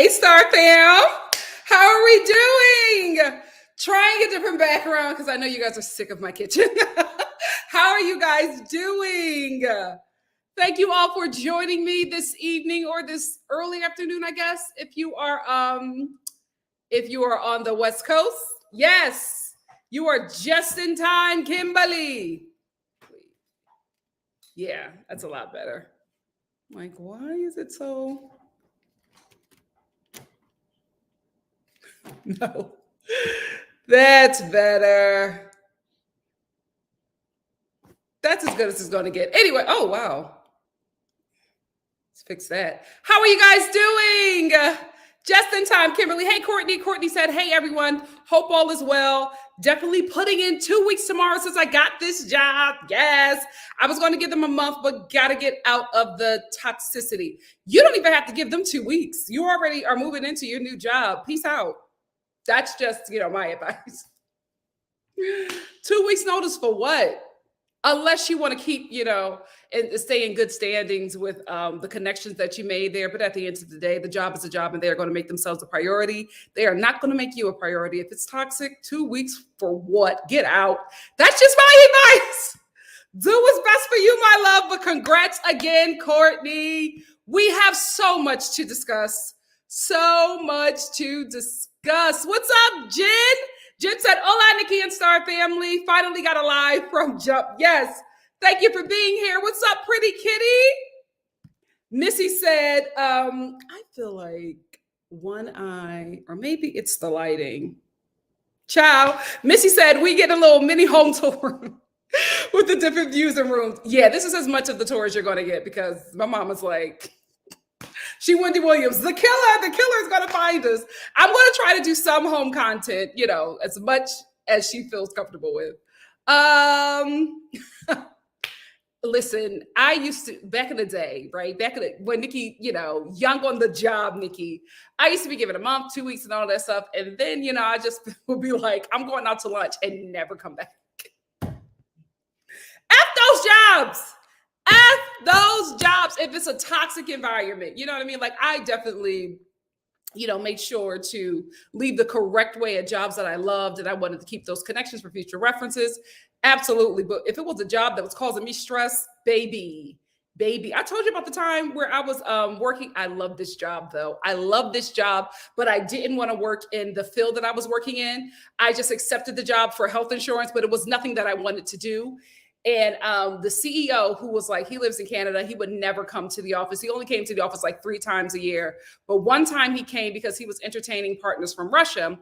Hey, Star Fam. How are we doing? Trying a different background because I know you guys are sick of my kitchen. How are you guys doing? Thank you all for joining me this evening or this early afternoon, I guess, if you are on the West Coast. Yes, you are just in time, Kimberly. Yeah, that's a lot better. Like, why is it so? No, that's better. That's as good as it's going to get. Anyway, oh, wow. Let's fix that. How are you guys doing? Just in time, Kimberly. Hey, Courtney. Courtney said, hey, everyone. Hope all is well. Definitely putting in 2 weeks tomorrow since I got this job. Yes. I was going to give them a month, but got to get out of the toxicity. You don't even have to give them 2 weeks. You already are moving into your new job. Peace out. That's just, my advice. 2 weeks notice for what? Unless you want to keep, and stay in good standings with the connections that you made there. But at the end of the day, the job is a job and they're going to make themselves a priority. They are not going to make you a priority. If it's toxic, 2 weeks for what? Get out. That's just my advice. Do what's best for you, my love. But congrats again, Courtney. We have so much to discuss. So much to discuss. What's up, Jen? Jen said, hola, Nikki and Star family. Finally got a live from Jump. Yes. Thank you for being here. What's up, pretty kitty? Missy said, I feel like one eye, or maybe it's the lighting. Ciao. Missy said, we get a little mini home tour with the different views and rooms. Yeah, this is as much of the tour as you're going to get because my mama's like, she Wendy Williams, the killer is going to find us. I'm going to try to do some home content, as much as she feels comfortable with. Listen, I used to, back in the day, right? When Nikki, young on the job, Nikki, I used to be given a month, 2 weeks and all that stuff. And then, I just would be like, I'm going out to lunch and never come back. F those jobs. F those jobs if it's a toxic environment. You know what I mean? Like I definitely, made sure to leave the correct way at jobs that I loved and I wanted to keep those connections for future references. Absolutely. But if it was a job that was causing me stress, baby, I told you about the time where I was working. I love this job though. I love this job, but I didn't want to work in the field that I was working in. I just accepted the job for health insurance, but it was nothing that I wanted to do. And the CEO, who was like, he lives in Canada, he would never come to the office. He only came to the office like 3 times a year. But one time he came because he was entertaining partners from Russia.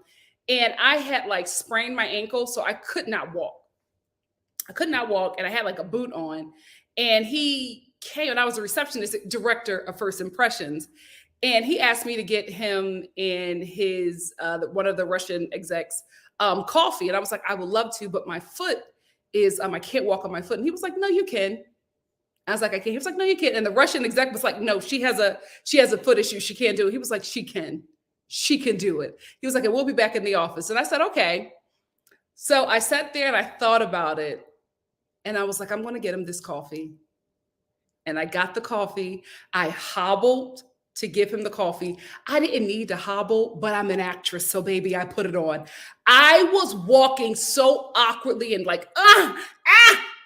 And I had like sprained my ankle, so I could not walk. And I had like a boot on. And he came, and I was a receptionist, director of First Impressions. And he asked me to get him in his, one of the Russian execs, coffee. And I was like, I would love to, but my foot is I can't walk on my foot. And he was like, no, you can. I was like, I can't. He was like, no, you can't. And the Russian exec was like, no, she has a foot issue. She can't do it. He was like, she can do it. He was like, and we'll be back in the office. And I said, okay. So I sat there and I thought about it. And I was like, I'm going to get him this coffee. And I got the coffee. I hobbled to give him the coffee. I didn't need to hobble, but I'm an actress. So baby, I put it on. I was walking so awkwardly and like,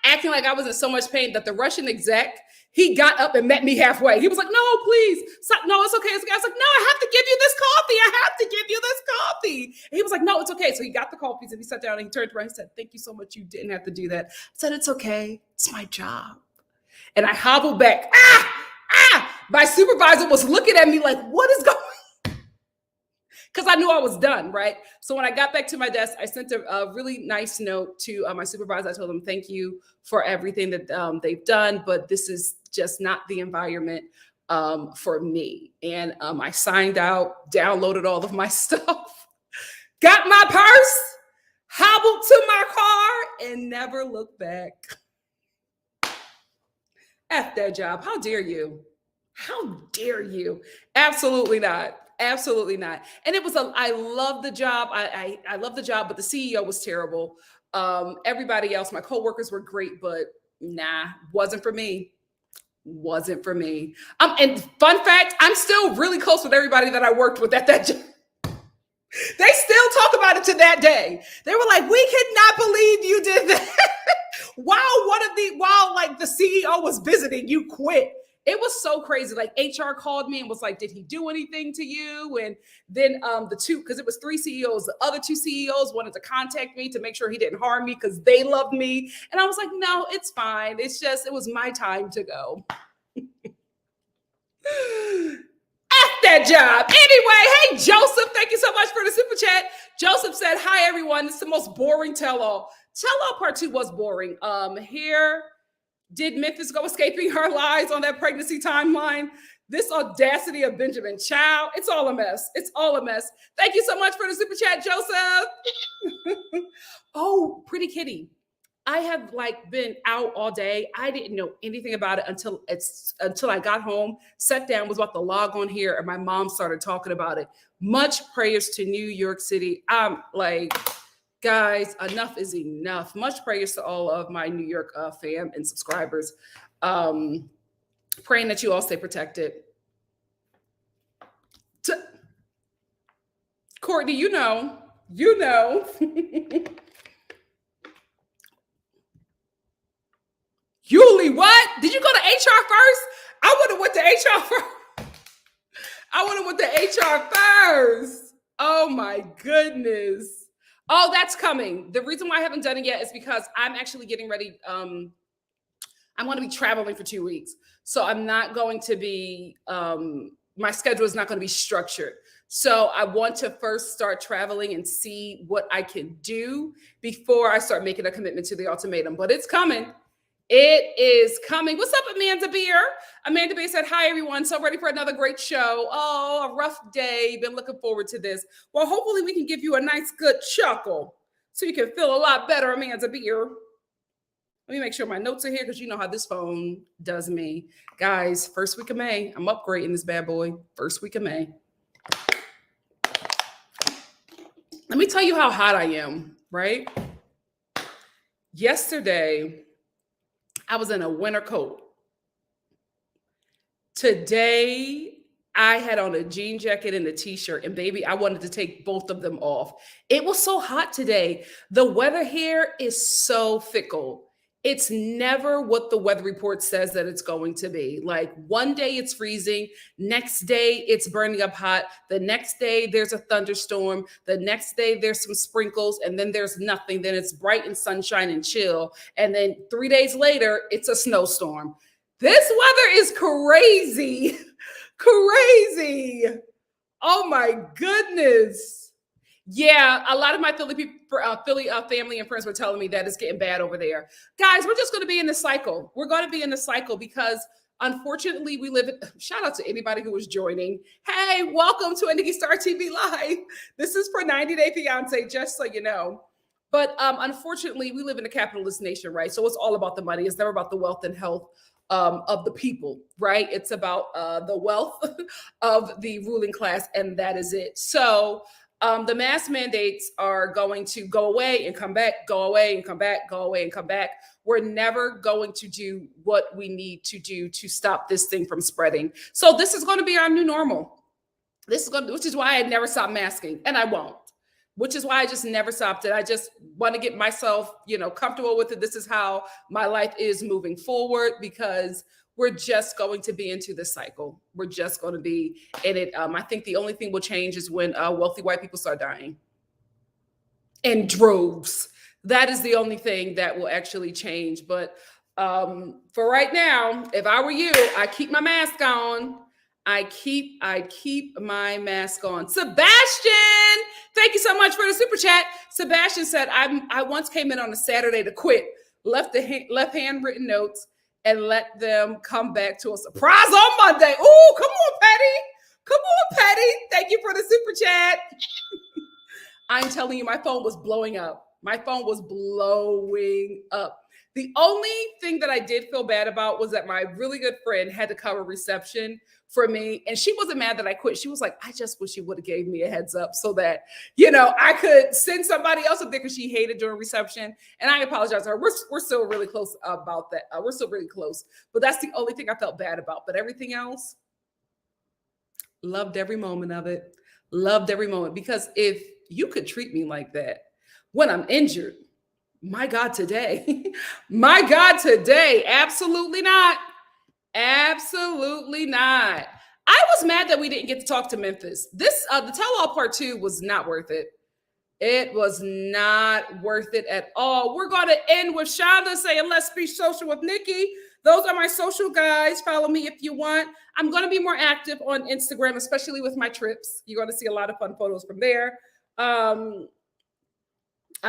acting like I was in so much pain that the Russian exec, he got up and met me halfway. He was like, no, please. Stop. No, it's okay. I was like, no, I have to give you this coffee. I have to give you this coffee. And he was like, no, it's okay. So he got the coffees and he sat down and he turned around and said, thank you so much. You didn't have to do that. I said, it's okay. It's my job. And I hobbled back. My supervisor was looking at me like, what is going on? Because I knew I was done, right? So when I got back to my desk, I sent a really nice note to my supervisor. I told them, thank you for everything that they've done, but this is just not the environment for me. And I signed out, downloaded all of my stuff, got my purse, hobbled to my car, and never looked back. F that job. How dare you? How dare you? Absolutely not. Absolutely not. And it was I love the job. I love the job, but the CEO was terrible. Everybody else, my coworkers were great, but nah, wasn't for me. Wasn't for me. And fun fact, I'm still really close with everybody that I worked with at that job. They still talk about it to that day. They were like, we could not believe you did that. While like the CEO was visiting, you quit. It was so crazy. Like HR called me and was like, did he do anything to you? And then the two, because it was 3 CEOs, the other 2 CEOs wanted to contact me to make sure he didn't harm me because they loved me. And I was like, no, it's fine. It's just, it was my time to go. That job. Anyway, hey, Joseph, thank you so much for the super chat. Joseph said, hi, everyone. It's the most boring tell-all. Tell-all part 2 was boring. Here, did Memphis go escaping her lies on that pregnancy timeline? This audacity of Benjamin Chow. It's all a mess. It's all a mess. Thank you so much for the super chat, Joseph. Oh, pretty kitty. I have like been out all day. I didn't know anything about it until I got home, sat down, was about to log on here, and my mom started talking about it. Much prayers to New York City. I'm like, guys, enough is enough. Much prayers to all of my New York fam and subscribers. Praying that you all stay protected. Courtney, you know. Yuli, what? Did you go to HR first? I would have went to HR first. Oh my goodness. Oh, that's coming. The reason why I haven't done it yet is because I'm actually getting ready. I'm going to be traveling for 2 weeks. So I'm not going to be, my schedule is not going to be structured. So I want to first start traveling and see what I can do before I start making a commitment to the ultimatum. But it's coming. It is coming. What's up, Amanda Beer? Amanda Beer said, hi, everyone. So ready for another great show. Oh, a rough day. Been looking forward to this. Well, hopefully we can give you a nice, good chuckle so you can feel a lot better, Amanda Beer. Let me make sure my notes are here because you know how this phone does me. Guys, first week of May. I'm upgrading this bad boy. First week of May. Let me tell you how hot I am, right? Yesterday, I was in a winter coat. Today, I had on a jean jacket and a t-shirt, and baby, I wanted to take both of them off. It was so hot today. The weather here is so fickle. It's never what the weather report says that it's going to be. Like one day it's freezing, next day it's burning up hot, the next day there's a thunderstorm, the next day there's some sprinkles, and then there's nothing. Then it's bright and sunshine and chill. And then 3 days later, it's a snowstorm. This weather is crazy. Crazy. Oh my goodness. Yeah, a lot of my Philly family and friends were telling me that it's getting bad over there. Guys, we're just going to be in the cycle. We're going to be in the cycle because unfortunately we live in, shout out to anybody who was joining. Hey, welcome to a NikkiStar TV Live. This is for 90 Day Fiance, just so you know. But unfortunately, we live in a capitalist nation, right? So it's all about the money. It's never about the wealth and health of the people, right? It's about the wealth of the ruling class, and that is it. So the mask mandates are going to go away and come back, go away and come back, go away and come back. We're never going to do what we need to do to stop this thing from spreading. So this is going to be our new normal. Which is why I never stop masking, and I won't. Which is why I just never stopped it. I just want to get myself, comfortable with it. This is how my life is moving forward because we're just going to be into this cycle. We're just going to be in it. I think the only thing will change is when wealthy white people start dying in droves. That is the only thing that will actually change. But for right now, if I were you, I keep my mask on. I keep my mask on. Sebastian, thank you so much for the super chat. Sebastian said, I once came in on a Saturday to quit, left handwritten notes, and let them come back to a surprise on Monday. Ooh, come on, Patty. Come on, Patty. Thank you for the super chat. I'm telling you, my phone was blowing up. My phone was blowing up. The only thing that I did feel bad about was that my really good friend had to cover reception for me. And she wasn't mad that I quit. She was like, I just wish you would have gave me a heads up so that, I could send somebody else up there, because she hated during reception. And I apologize to her. We're still really close about that. We're still really close. But that's the only thing I felt bad about. But everything else, loved every moment of it. Loved every moment. Because if you could treat me like that when I'm injured, my God, today, my God, today, absolutely not. Absolutely not. I was mad that we didn't get to talk to Memphis. The tell-all part 2 was not worth it. It was not worth it at all. We're going to end with Shonda saying, let's be social with Nikki. Those are my social guys. Follow me if you want. I'm going to be more active on Instagram, especially with my trips. You're going to see a lot of fun photos from there. I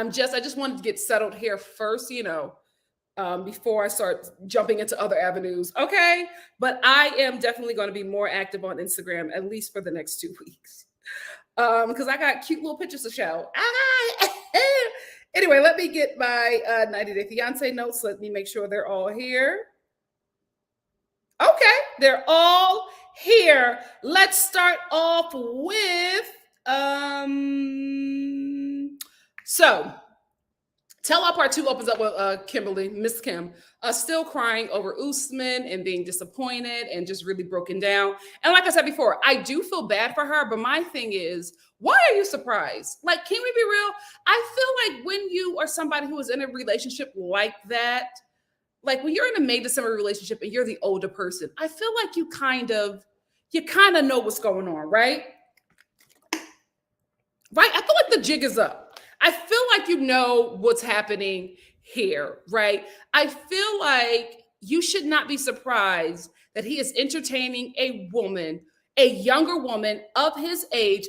just wanted to get settled here first, before I start jumping into other avenues. Okay. But I am definitely going to be more active on Instagram, at least for the next 2 weeks. Because I got cute little pictures to show. Anyway, let me get my 90-day fiance notes. Let me make sure they're all here. Okay, they're all here. Let's start off with so tell-all part 2 opens up with Kimberly, Miss Kim, still crying over Usman and being disappointed and just really broken down. And like I said before, I do feel bad for her, but my thing is, why are you surprised? Like, can we be real? I feel like when you are somebody who is in a relationship like that, like when you're in a May December relationship and you're the older person, I feel like you kind of know what's going on, right? Right? I feel like the jig is up. I feel like you know what's happening here, right? I feel like you should not be surprised that he is entertaining a woman, a younger woman of his age,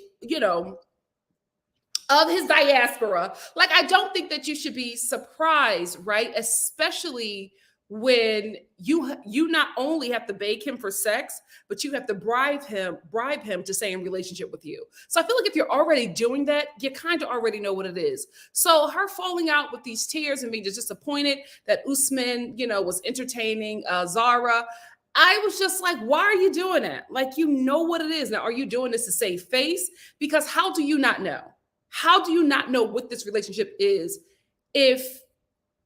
of his diaspora. Like, I don't think that you should be surprised, right? Especially when you not only have to beg him for sex, but you have to bribe him to stay in relationship with you. So I feel like if you're already doing that, you kind of already know what it is. So her falling out with these tears and being just disappointed that Usman, was entertaining Zara, I was just like, why are you doing that? Like, you know what it is. Now, are you doing this to save face? Because how do you not know? How do you not know what this relationship is if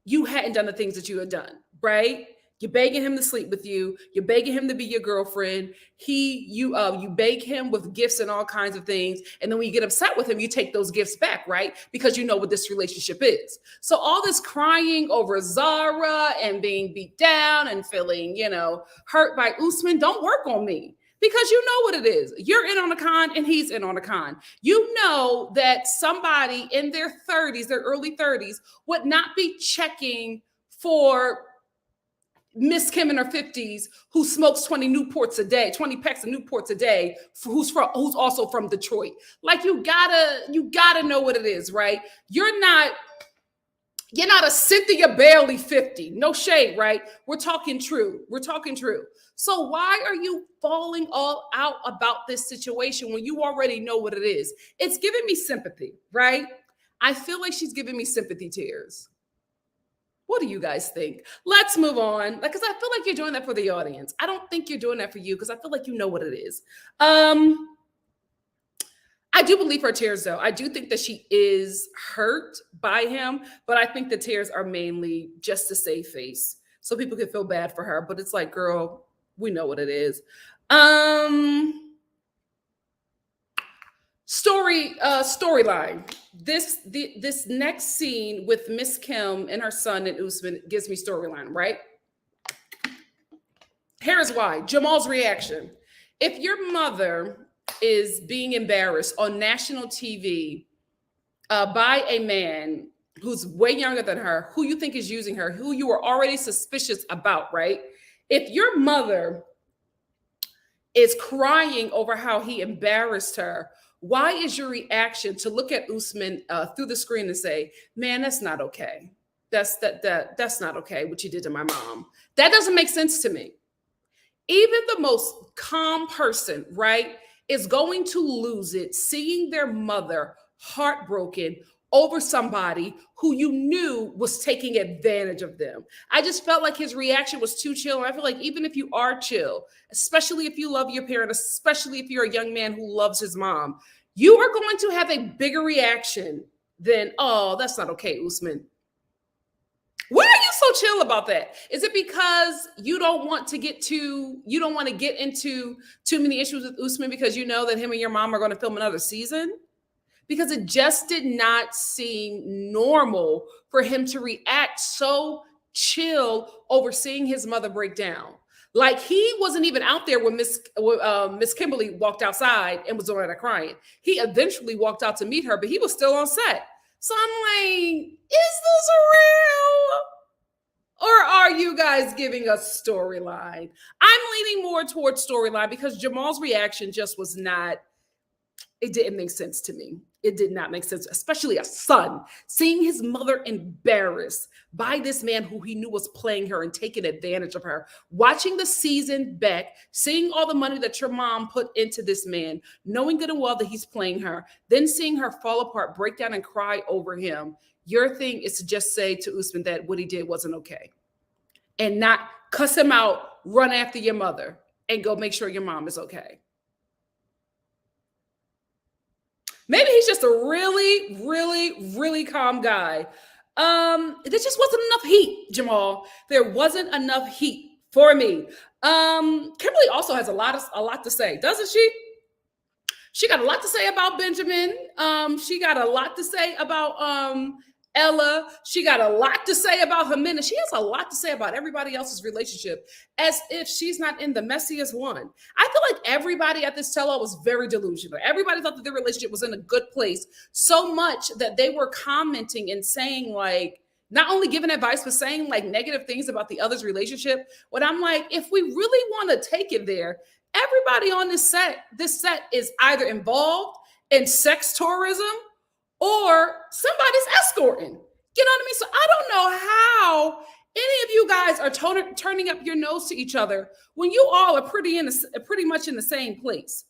you hadn't done the things that you had done, right? You're begging him to sleep with you. You're begging him to be your girlfriend. You beg him with gifts and all kinds of things. And then when you get upset with him, you take those gifts back, right? Because you know what this relationship is. So all this crying over Zara and being beat down and feeling, hurt by Usman don't work on me. Because you know what it is. You're in on a con and he's in on a con. You know that somebody in their 30s, their early 30s, would not be checking for Miss Kim in her 50s who smokes 20 Newports a day, 20 packs of Newports a day, who's also from Detroit. Like, you gotta know what it is, right? You're not a Cynthia Bailey 50. No shade, right? We're talking true. So why are you falling all out about this situation when you already know what it is? It's giving me sympathy, right? I feel like she's giving me sympathy tears. What do you guys think? Let's move on. Because I feel like you're doing that for the audience. I don't think you're doing that for you, because I feel like you know what it is. I do believe her tears, though. I do think that she is hurt by him, but I think the tears are mainly just to save face, so people can feel bad for her. But it's like, girl, we know what it is. Storyline. This next scene with Miss Kim and her son and Usman gives me storyline, right? Here's why. Jamal's reaction. If your mother is being embarrassed on national TV by a man who's way younger than her, who you think is using her, who you were already suspicious about, right? If your mother is crying over how he embarrassed her, why is your reaction to look at Usman through the screen and say, man, that's not okay. That's not okay what you did to my mom. That doesn't make sense to me. Even the most calm person, right, is going to lose it seeing their mother heartbroken over somebody who you knew was taking advantage of them. I just felt like his reaction was too chill. And I feel like even if you are chill, especially if you love your parent, especially if you're a young man who loves his mom, you are going to have a bigger reaction than, oh, that's not okay, Usman. Why are you so chill about that? Is it because you don't want to get into too many issues with Usman because you know that him and your mom are going to film another season? Because it just did not seem normal for him to react so chill over seeing his mother break down. Like he wasn't even out there when Miss Kimberly walked outside and was doing that crying. He eventually walked out to meet her, but he was still on set. So I'm like, is this real? Or are you guys giving us storyline? I'm leaning more towards storyline because Jamal's reaction just was not, it didn't make sense to me. It did not make sense, especially a son seeing his mother embarrassed by this man who he knew was playing her and taking advantage of her. Watching the season back, seeing all the money that your mom put into this man, knowing good and well that he's playing her, then seeing her fall apart, break down and cry over him. Your thing is to just say to Usman that what he did wasn't okay and not cuss him out, run after your mother and go make sure your mom is okay. Maybe he's just a really, really, really calm guy. There just wasn't enough heat, Jamal. There wasn't enough heat for me. Kimberly also has a lot to say, doesn't she? She got a lot to say about Benjamin. She got a lot to say about Ella. She got a lot to say about Ximena. She has a lot to say about everybody else's relationship, as if she's not in the messiest one. I feel like everybody at this tell-all was very delusional. Everybody thought that their relationship was in a good place, so much that they were commenting and saying, like, not only giving advice, but saying like negative things about the other's relationship. When I'm like, if we really want to take it there, everybody on this set is either involved in sex tourism or somebody's escorting. You know what I mean? So I don't know how any of you guys are turning up your nose to each other when you all are pretty much in the same place.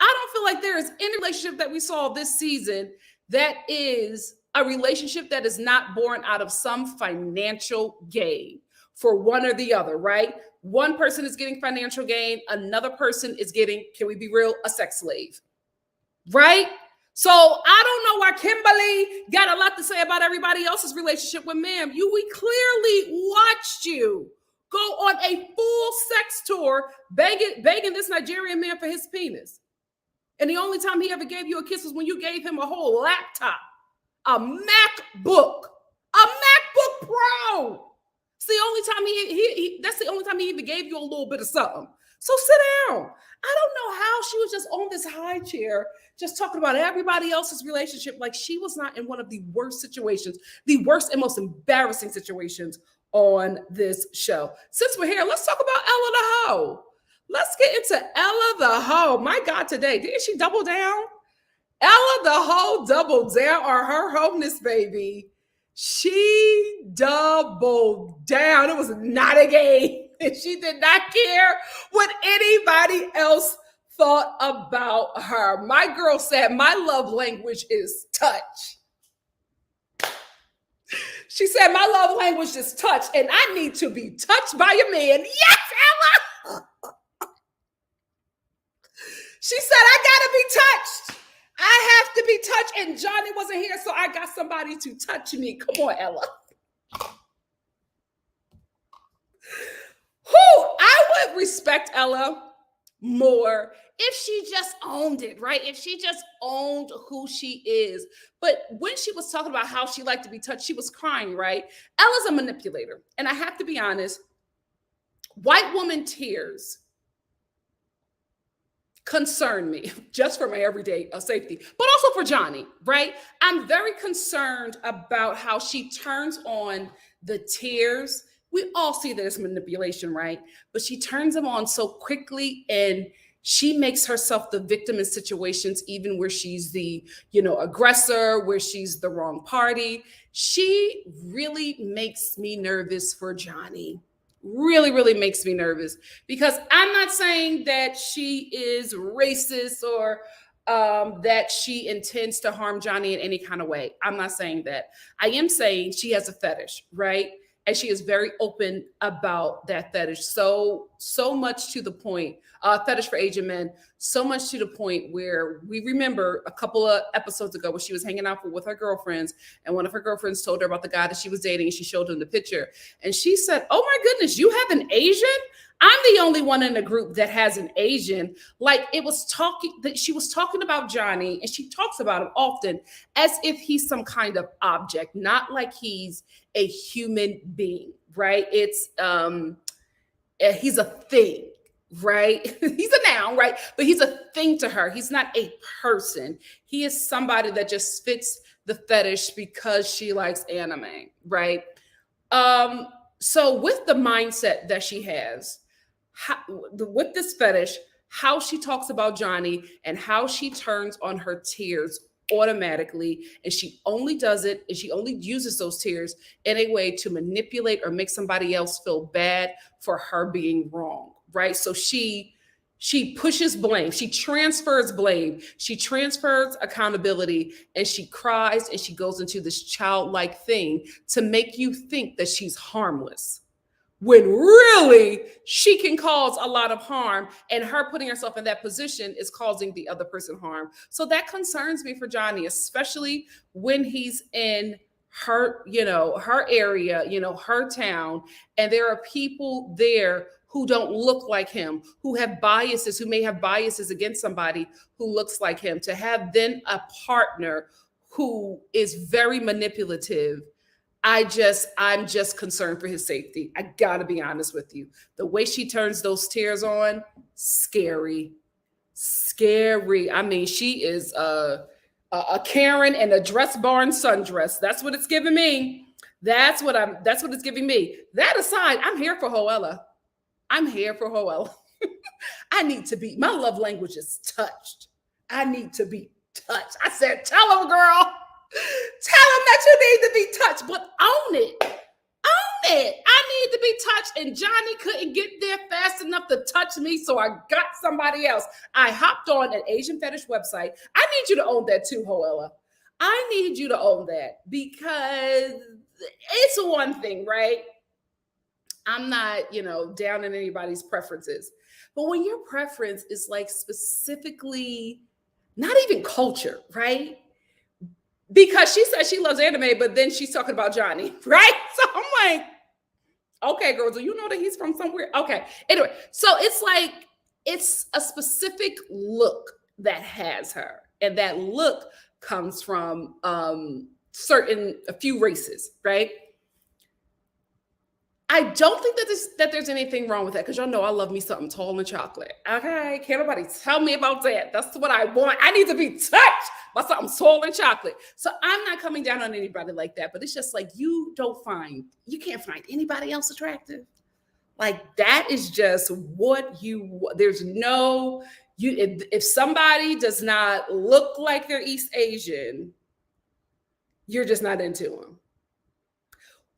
I don't feel like there is any relationship that we saw this season that is a relationship that is not born out of some financial gain for one or the other, right? One person is getting financial gain, another person is getting, can we be real, a sex slave, right? So I don't know why Kimberly got a lot to say about everybody else's relationship with ma'am. We clearly watched you go on a full sex tour begging this Nigerian man for his penis. And the only time he ever gave you a kiss was when you gave him a whole laptop, a MacBook Pro. It's the only time that's the only time he even gave you a little bit of something. So sit down. I don't know how she was just on this high chair, just talking about everybody else's relationship like she was not in one of the worst situations, the worst and most embarrassing situations on this show. Since we're here, let's talk about Ella the Hoe. Let's get into Ella the Hoe. My God, today, didn't she double down? Ella the Hoe doubled down on her hoeness, baby. She doubled down. It was not a game. She did not care what anybody else thought about her. My girl said, my love language is touch. She said, my love language is touch, and I need to be touched by a man. Yes, Ella! She said, I gotta be touched. I have to be touched, and Johnny wasn't here, so I got somebody to touch me. Come on, Ella. I would respect Ella more if she just owned it, right? If she just owned who she is. But when she was talking about how she liked to be touched, she was crying, right? Ella's a manipulator. And I have to be honest, white woman tears concern me just for my everyday safety, but also for Johnny, right? I'm very concerned about how she turns on the tears. We all see that it's manipulation, right? But she turns them on so quickly, and she makes herself the victim in situations, even where she's the, aggressor, where she's the wrong party. She really makes me nervous for Johnny. Really, really makes me nervous, because I'm not saying that she is racist or that she intends to harm Johnny in any kind of way. I'm not saying that. I am saying she has a fetish, right? And she is very open about that fetish. So much to the point, fetish for Asian men, so much to the point where we remember a couple of episodes ago where she was hanging out with her girlfriends, and one of her girlfriends told her about the guy that she was dating, and she showed him the picture. And she said, "Oh my goodness, you have an Asian? I'm the only one in the group that has an Asian." Like, it was talking that she was talking about Johnny, and she talks about him often as if he's some kind of object, not like he's a human being, right? It's he's a thing, right? He's a noun, right? But he's a thing to her. He's not a person. He is somebody that just fits the fetish because she likes anime, right? So with the mindset that she has, with this fetish, how she talks about Johnny and how she turns on her tears automatically, and she only does it and she only uses those tears in a way to manipulate or make somebody else feel bad for her being wrong, right? So she pushes blame, she transfers blame, she transfers accountability, and she cries and she goes into this childlike thing to make you think that she's harmless, when really she can cause a lot of harm, and her putting herself in that position is causing the other person harm. So that concerns me for Johnny, especially when he's in her, her area, her town, and there are people there who don't look like him, who have biases, who may have biases against somebody who looks like him. To have then a partner who is very manipulative, I'm just concerned for his safety. I gotta be honest with you. The way she turns those tears on, scary, scary. I mean, she is a Karen in a dress barn sundress. That's what it's giving me. That's what it's giving me. That aside, I'm here for Hoella. I'm here for Hoella. My love language is touched. I need to be touched. I said, tell him, girl. Tell him that you need to be touched, but own it. Own it. I need to be touched, and Johnny couldn't get there fast enough to touch me, so I got somebody else. I hopped on an Asian fetish website. I need you to own that too, Hoella. I need you to own that, because it's one thing, right? I'm not, down in anybody's preferences. But when your preference is like specifically not even culture, right? Because she says she loves anime, but then she's talking about Johnny, right? So I'm like, okay, girl, do you know that he's from somewhere? Okay. Anyway, so it's like, it's a specific look that has her. And that look comes from a few races, right? I don't think that there's anything wrong with that, because y'all know I love me something tall and chocolate. Okay, can't nobody tell me about that. That's what I want. I need to be touched by something tall and chocolate. So I'm not coming down on anybody like that, but it's just like, you can't find anybody else attractive. Like, that is just what there's no, if somebody does not look like they're East Asian, you're just not into them.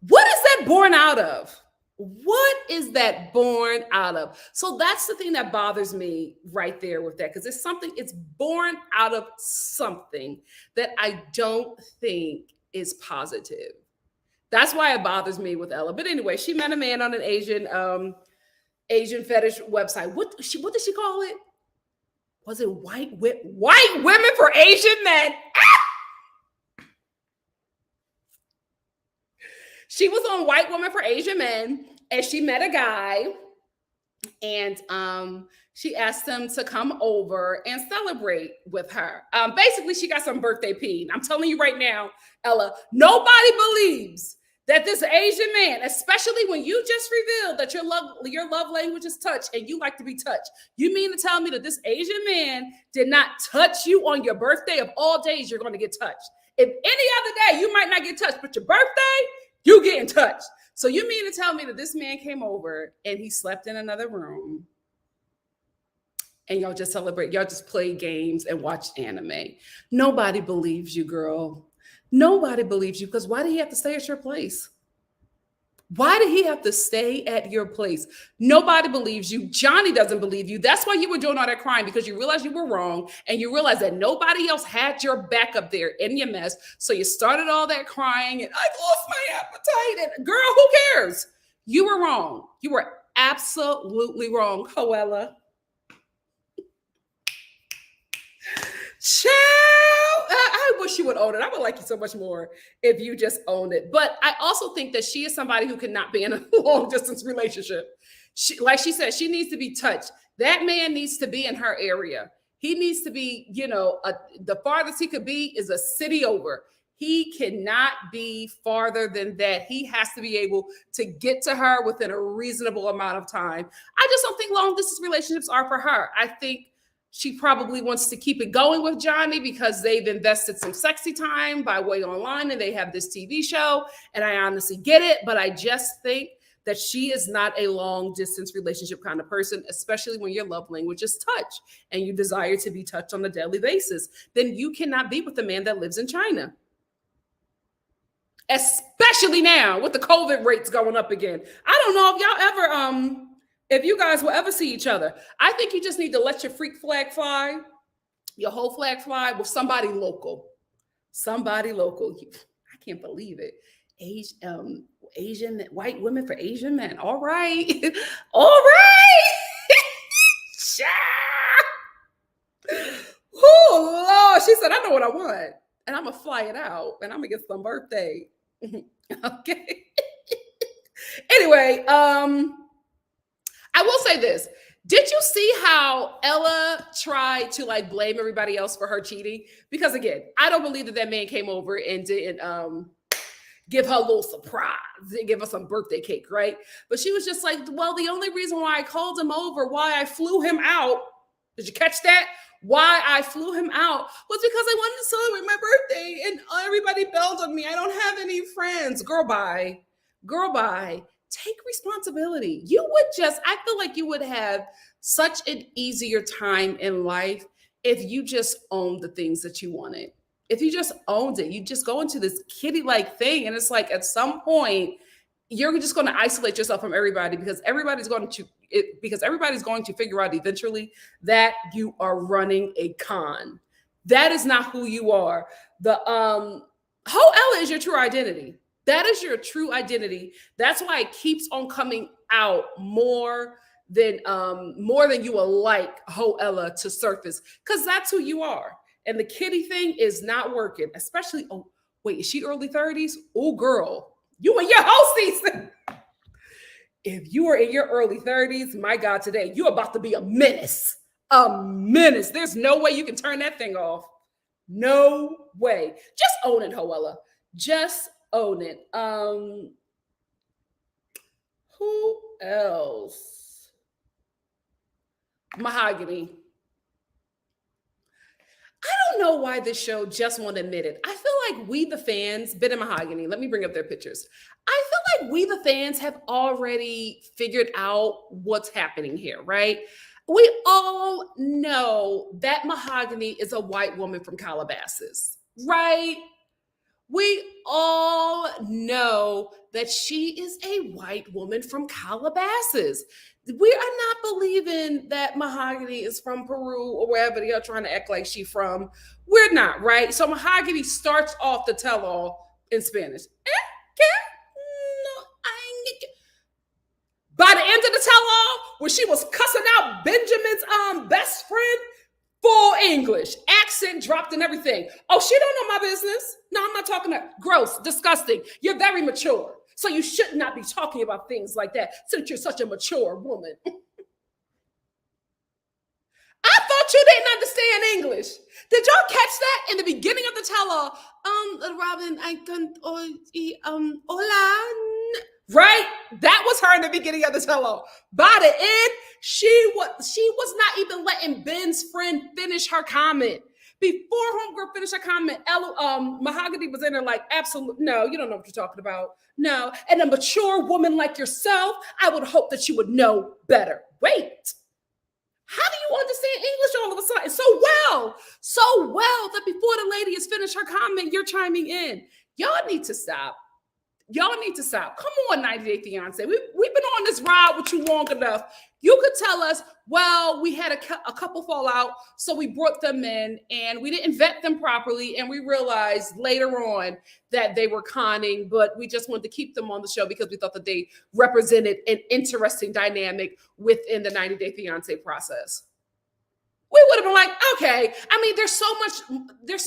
What is that born out of? What is that born out of? So that's the thing that bothers me right there with that, because it's born out of something that I don't think is positive. That's why it bothers me with Ella. But anyway, she met a man on an Asian fetish website. What did she call it? Was it white women for Asian men? She was on White Woman for Asian Men, and she met a guy, and she asked him to come over and celebrate with her. Basically, she got some birthday peen. I'm telling you right now, Ella, nobody believes that this Asian man, especially when you just revealed that your love language is touch and you like to be touched. You mean to tell me that this Asian man did not touch you on your birthday? Of all days, you're going to get touched. If any other day, you might not get touched, but your birthday, you get in touch. So you mean to tell me that this man came over and he slept in another room and y'all just celebrate, y'all just play games and watch anime? Nobody believes you, girl. Nobody believes you, because why do you have to stay at your place? Why did he have to stay at your place? Nobody believes you. Johnny doesn't believe you. That's why you were doing all that crying, because you realized you were wrong and you realized that nobody else had your back up there in your mess. So you started all that crying and I lost my appetite. And girl, who cares? You were wrong. You were absolutely wrong, Coella. Child, I wish you would own it. I would like you so much more if you just owned it. But I also think that she is somebody who cannot be in a long distance relationship. Like she said, she needs to be touched. That man needs to be in her area. He needs to be, the farthest he could be is a city over. He cannot be farther than that. He has to be able to get to her within a reasonable amount of time. I just don't think long distance relationships are for her. I think she probably wants to keep it going with Johnny because they've invested some sexy time by way online and they have this TV show. And I honestly get it, but I just think that she is not a long distance relationship kind of person, especially when your love language is touch and you desire to be touched on a daily basis. Then you cannot be with a man that lives in China. Especially now with the COVID rates going up again. I don't know if y'all ever, if you guys will ever see each other. I think you just need to let your freak flag fly, your whole flag fly with somebody local. Somebody local. I can't believe it. Asian white women for Asian men. All right. All right. Oh, Lord. She said, I know what I want. And I'm going to fly it out. And I'm going to get some birthday. Okay. Anyway, I will say this. Did you see how Ella tried to blame everybody else for her cheating? Because again, I don't believe that man came over and didn't give her a little surprise, didn't give her some birthday cake, right? But she was just like, well, the only reason why I called him over, why I flew him out, did you catch that? Why I flew him out was because I wanted to celebrate my birthday and everybody bailed on me. I don't have any friends. Girl, bye. Girl, bye. Take responsibility. I feel like you would have such an easier time in life if you just owned the things that you wanted. If you just owned it, you just go into this kitty-like thing. And it's like at some point, you're just going to isolate yourself from everybody because everybody's going to figure out eventually that you are running a con. That is not who you are. The Ella is your true identity. That is your true identity. That's why it keeps on coming out more than you will like Ella to surface, because that's who you are. And the kitty thing is not working, especially, oh, wait, is she early 30s? Oh, girl, you in your whole season. If you are in your early 30s, my God, today, you're about to be a menace. A menace. There's no way you can turn that thing off. No way. Just own it, Ella. Just own it. Who else? Mahogany. I don't know why this show just won't admit it. I feel like we, the fans, Ben and Mahogany, let me bring up their pictures. I feel like we, the fans, have already figured out what's happening here, right? We all know that Mahogany is a white woman from Calabasas, right? We all know that she is a white woman from Calabasas. We are not believing that Mahogany is from Peru or wherever they are trying to act like she's from. We're not, right? So Mahogany starts off the tell-all in Spanish. By the end of the tell-all, when she was cussing out Benjamin's best friend, full English, accent dropped and everything. Oh, she don't know my business. No, I'm not talking to her. Gross, disgusting. You're very mature. So you should not be talking about things like that since you're such a mature woman. I thought you didn't understand English. Did y'all catch that in the beginning of the tell-all? Robin, I can't, hola. Right? That was her in the beginning of the tell-all. By the end, she was not even letting Ben's friend finish her comment. Before homegirl finished her comment, Mahogany was in there like, absolutely, no, you don't know what you're talking about. No. And a mature woman like yourself, I would hope that you would know better. Wait. How do you understand English all of a sudden? So well that before the lady has finished her comment, you're chiming in. Y'all need to stop. Y'all need to stop. Come on, 90 Day Fiance. We've been on this ride with you long enough. You could tell us, well, we had a couple fall out, so we brought them in and we didn't vet them properly. And we realized later on that they were conning, but we just wanted to keep them on the show because we thought that they represented an interesting dynamic within the 90 Day Fiance process. We would have been like, okay. I mean, there's so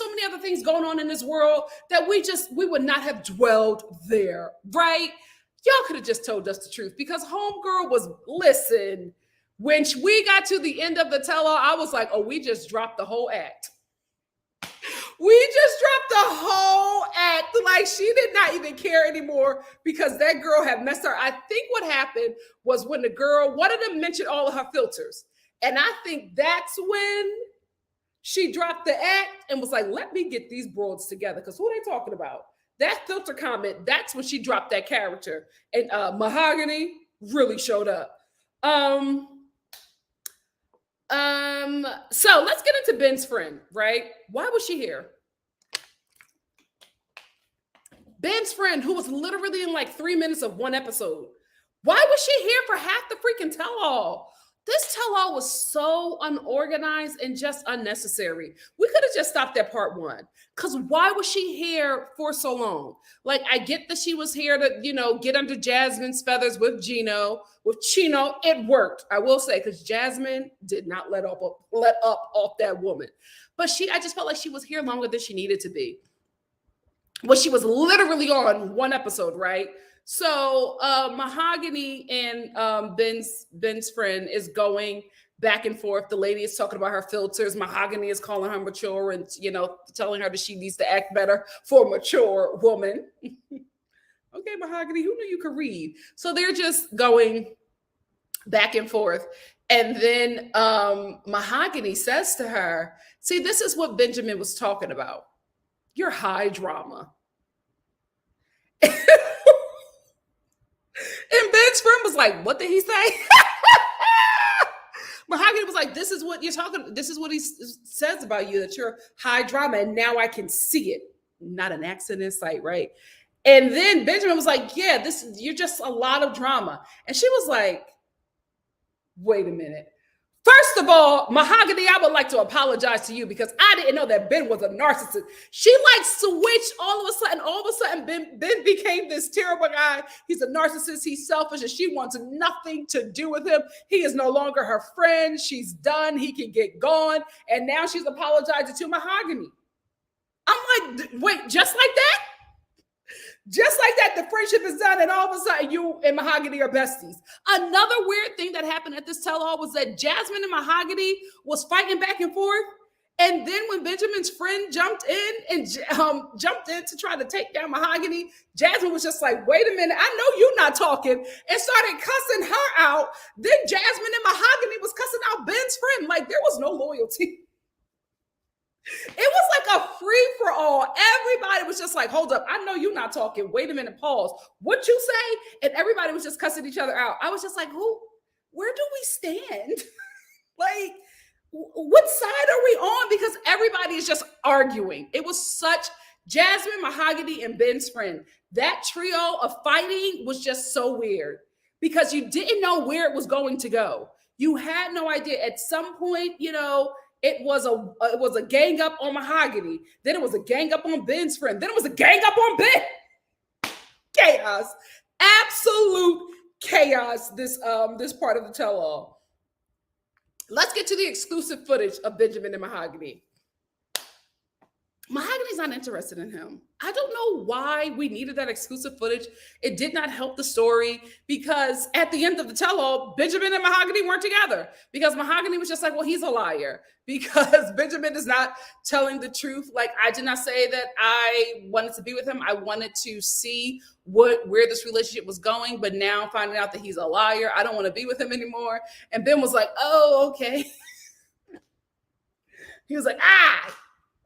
many other things going on in this world that we would not have dwelled there, right? Y'all could have just told us the truth because homegirl was, listen, when we got to the end of the tell-all, I was like, oh, we just dropped the whole act. We just dropped the whole act. Like, she did not even care anymore because that girl had messed her. I think what happened was when the girl, one of them mentioned all of her filters. And I think that's when she dropped the act and was like, let me get these broads together. Because who are they talking about? That filter comment, that's when she dropped that character. And Mahogany really showed up. So let's get into Ben's friend, right? Why was she here? Ben's friend, who was literally in like 3 minutes of one episode. Why was she here for half the freaking tell-all? This tell-all was so unorganized and just unnecessary. We could have just stopped at part one. Because why was she here for so long? Like, I get that she was here to, get under Jasmine's feathers with Gino. With Chino, it worked. I will say, because Jasmine did not let up off that woman. But I just felt like she was here longer than she needed to be. Well, she was literally on one episode, right? So Mahogany and Ben's friend is going back and forth. The lady is talking about her filters. Mahogany is calling her mature and, telling her that she needs to act better for a mature woman. Okay, Mahogany, who knew you could read? So they're just going back and forth. And then Mahogany says to her, see, this is what Benjamin was talking about. You're high drama. And Ben's friend was like, what did he say? Mahogany was like, this is what he says about you, that you're high drama. And now I can see it. Not an accident in sight, right? And then Benjamin was like, yeah, you're just a lot of drama. And she was like, wait a minute. First of all, Mahogany, I would like to apologize to you because I didn't know that Ben was a narcissist. She likes to switch all of a sudden Ben became this terrible guy. He's a narcissist. He's selfish and she wants nothing to do with him. He is no longer her friend. She's done. He can get gone. And now she's apologizing to Mahogany. I'm like, wait, just like that? Just like that, the friendship is done, and all of a sudden, you and Mahogany are besties. Another weird thing that happened at this tell-all was that Jasmine and Mahogany was fighting back and forth, and then when Benjamin's friend jumped in to try to take down Mahogany, Jasmine was just like, wait a minute, I know you're not talking, and started cussing her out. Then Jasmine and Mahogany was cussing out Ben's friend. Like, there was no loyalty. It was like a free-for-all. Everybody was just like, hold up, I know you're not talking. Wait a minute, pause. What you say? And everybody was just cussing each other out. I was just like, where do we stand? Like, what side are we on? Because everybody is just arguing. It was such Jasmine, Mahogany, and Ben's friend. That trio of fighting was just so weird because you didn't know where it was going to go. You had no idea. At some point, it was a gang up on Mahogany. Then it was a gang up on Ben's friend. Then it was a gang up on Ben. Chaos. Absolute chaos, this part of the tell-all. Let's get to the exclusive footage of Benjamin and Mahogany. Mahogany's not interested in him. I don't know why we needed that exclusive footage. It did not help the story because at the end of the tell-all, Benjamin and Mahogany weren't together because Mahogany was just like, well, he's a liar because Benjamin is not telling the truth. Like, I did not say that I wanted to be with him. I wanted to see where this relationship was going, but now finding out that he's a liar, I don't want to be with him anymore. And Ben was like, oh, okay. He was like,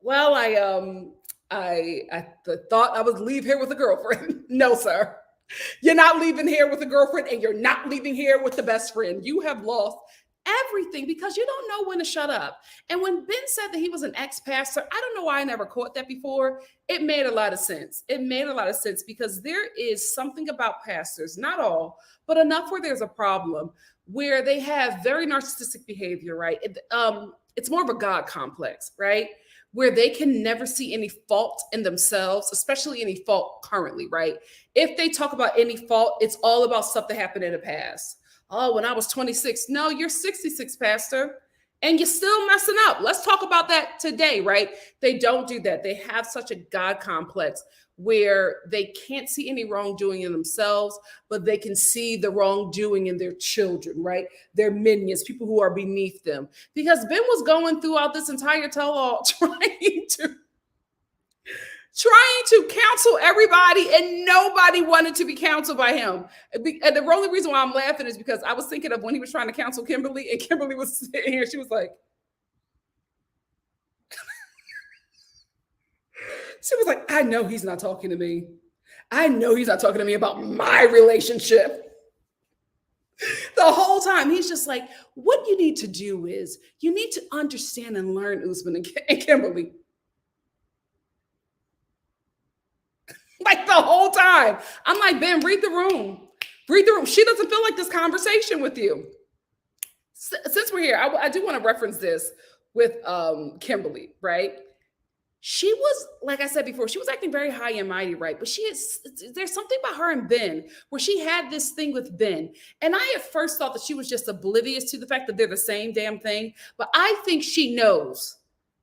well, I thought I would leave here with a girlfriend. No, sir. You're not leaving here with a girlfriend and you're not leaving here with the best friend. You have lost everything, because you don't know when to shut up. And when Ben said that he was an ex-pastor, I don't know why I never caught that before. It made a lot of sense. It made a lot of sense because there is something about pastors, not all, but enough where there's a problem where they have very narcissistic behavior, right? It's more of a God complex, right? Where they can never see any fault in themselves, especially any fault currently, right? If they talk about any fault, it's all about stuff that happened in the past. Oh, when I was 26. No, you're 66, Pastor. And you're still messing up. Let's talk about that today, right? They don't do that. They have such a God complex where they can't see any wrongdoing in themselves, but they can see the wrongdoing in their children, right? Their minions, people who are beneath them. Because Ben was going throughout this entire tell-all trying to counsel everybody, and nobody wanted to be counseled by him. And the only reason why I'm laughing is because I was thinking of when he was trying to counsel Kimberly, and Kimberly was sitting here. She was like, I know he's not talking to me. I know he's not talking to me about my relationship. The whole time, he's just like, what you need to do is you need to understand and learn, Usman and Kimberly. Like the whole time. I'm like, Ben, read the room. Read the room. She doesn't feel like this conversation with you. Since we're here, I do want to reference this with Kimberly, right? She was, like I said before, she was acting very high and mighty, right? But there's something about her and Ben where she had this thing with Ben. And I at first thought that she was just oblivious to the fact that they're the same damn thing. But I think she knows.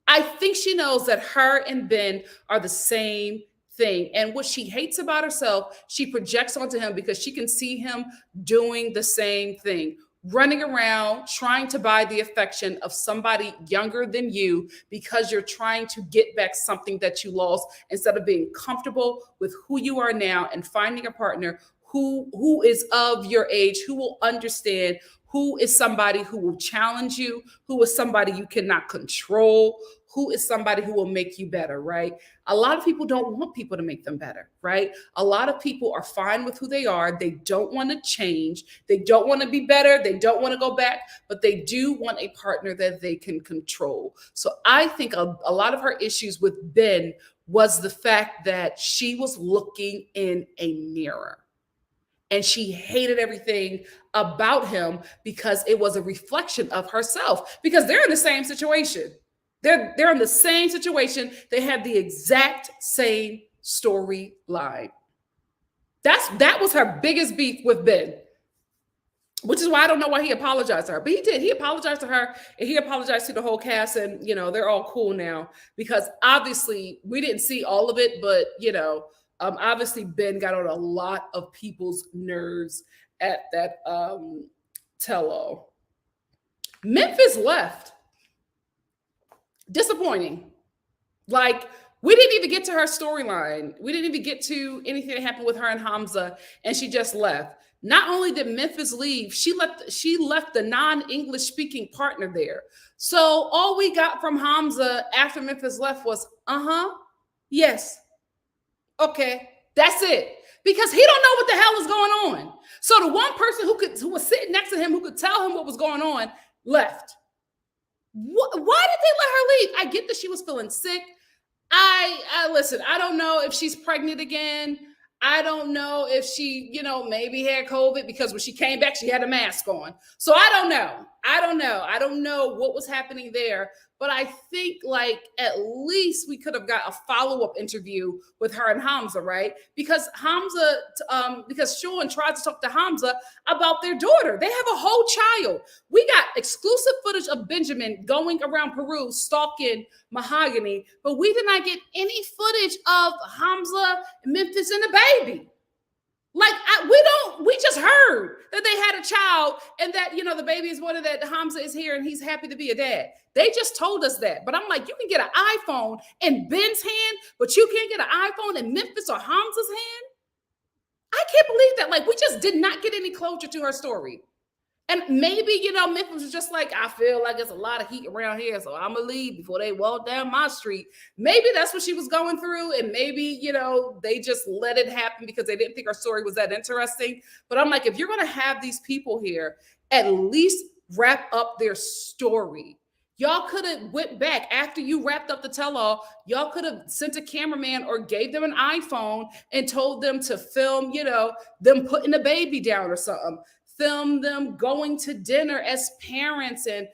I think she knows that her and Ben are the same thing. And what she hates about herself, she projects onto him because she can see him doing the same thing, running around trying to buy the affection of somebody younger than you because you're trying to get back something that you lost, instead of being comfortable with who you are now and finding a partner who is of your age, who will understand, who is somebody who will challenge you, who is somebody you cannot control, who is somebody who will make you better, right? A lot of people don't want people to make them better, right? A lot of people are fine with who they are. They don't want to change. They don't want to be better. They don't want to go back, but they do want a partner that they can control. So I think a lot of her issues with Ben was the fact that she was looking in a mirror. And she hated everything about him because it was a reflection of herself, because they're in the same situation. They're in the same situation. They have the exact same storyline. That was her biggest beef with Ben, which is why I don't know why he apologized to her. But he did. He apologized to her, and he apologized to the whole cast, and they're all cool now, because obviously we didn't see all of it, but obviously Ben got on a lot of people's nerves at that tell-all. Memphis left. Disappointing. Like, we didn't even get to her storyline. We didn't even get to anything that happened with her and Hamza, and she just left. Not only did Memphis leave, she left the non-English speaking partner there. So all we got from Hamza after Memphis left was, yes, okay, that's it. Because he don't know what the hell is going on. So the one person who was sitting next to him, who could tell him what was going on, left. Why did they let her leave? I get that she was feeling sick. I listen, I don't know if she's pregnant again. I don't know if she, maybe had COVID, because when she came back, she had a mask on. So I don't know. I don't know what was happening there. But I think, like, at least we could have got a follow-up interview with her and Hamza, right? Because because Sean tried to talk to Hamza about their daughter. They have a whole child. We got exclusive footage of Benjamin going around Peru stalking Mahogany, but we did not get any footage of Hamza, Memphis, and the baby. Like, we just heard that they had a child, and that, the baby is born, that Hamza is here and he's happy to be a dad. They just told us that. But I'm like, you can get an iPhone in Ben's hand, but you can't get an iPhone in Memphis or Hamza's hand? I can't believe that. Like, we just did not get any closure to her story. And maybe, Memphis was just like, I feel like there's a lot of heat around here, so I'm going to leave before they walk down my street. Maybe that's what she was going through, and maybe, they just let it happen because they didn't think her story was that interesting. But I'm like, if you're going to have these people here, at least wrap up their story. Y'all could have went back after you wrapped up the tell-all. Y'all could have sent a cameraman or gave them an iPhone and told them to film, them putting the baby down or something. Film them going to dinner as parents and,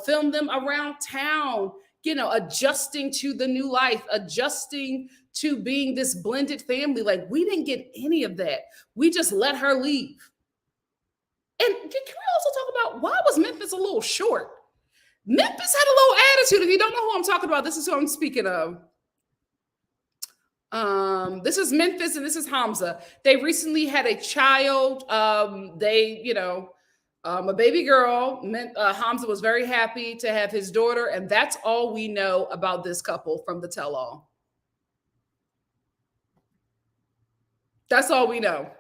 film them around town, adjusting to the new life, adjusting to being this blended family. Like, we didn't get any of that. We just let her leave. And can we also talk about, why was Memphis a little short? Memphis had a little attitude. If you don't know who I'm talking about, this is who I'm speaking of. This is Memphis and this is Hamza. They recently had a child. A baby girl. Hamza was very happy to have his daughter, and that's all we know about this couple from the tell-all. That's all we know.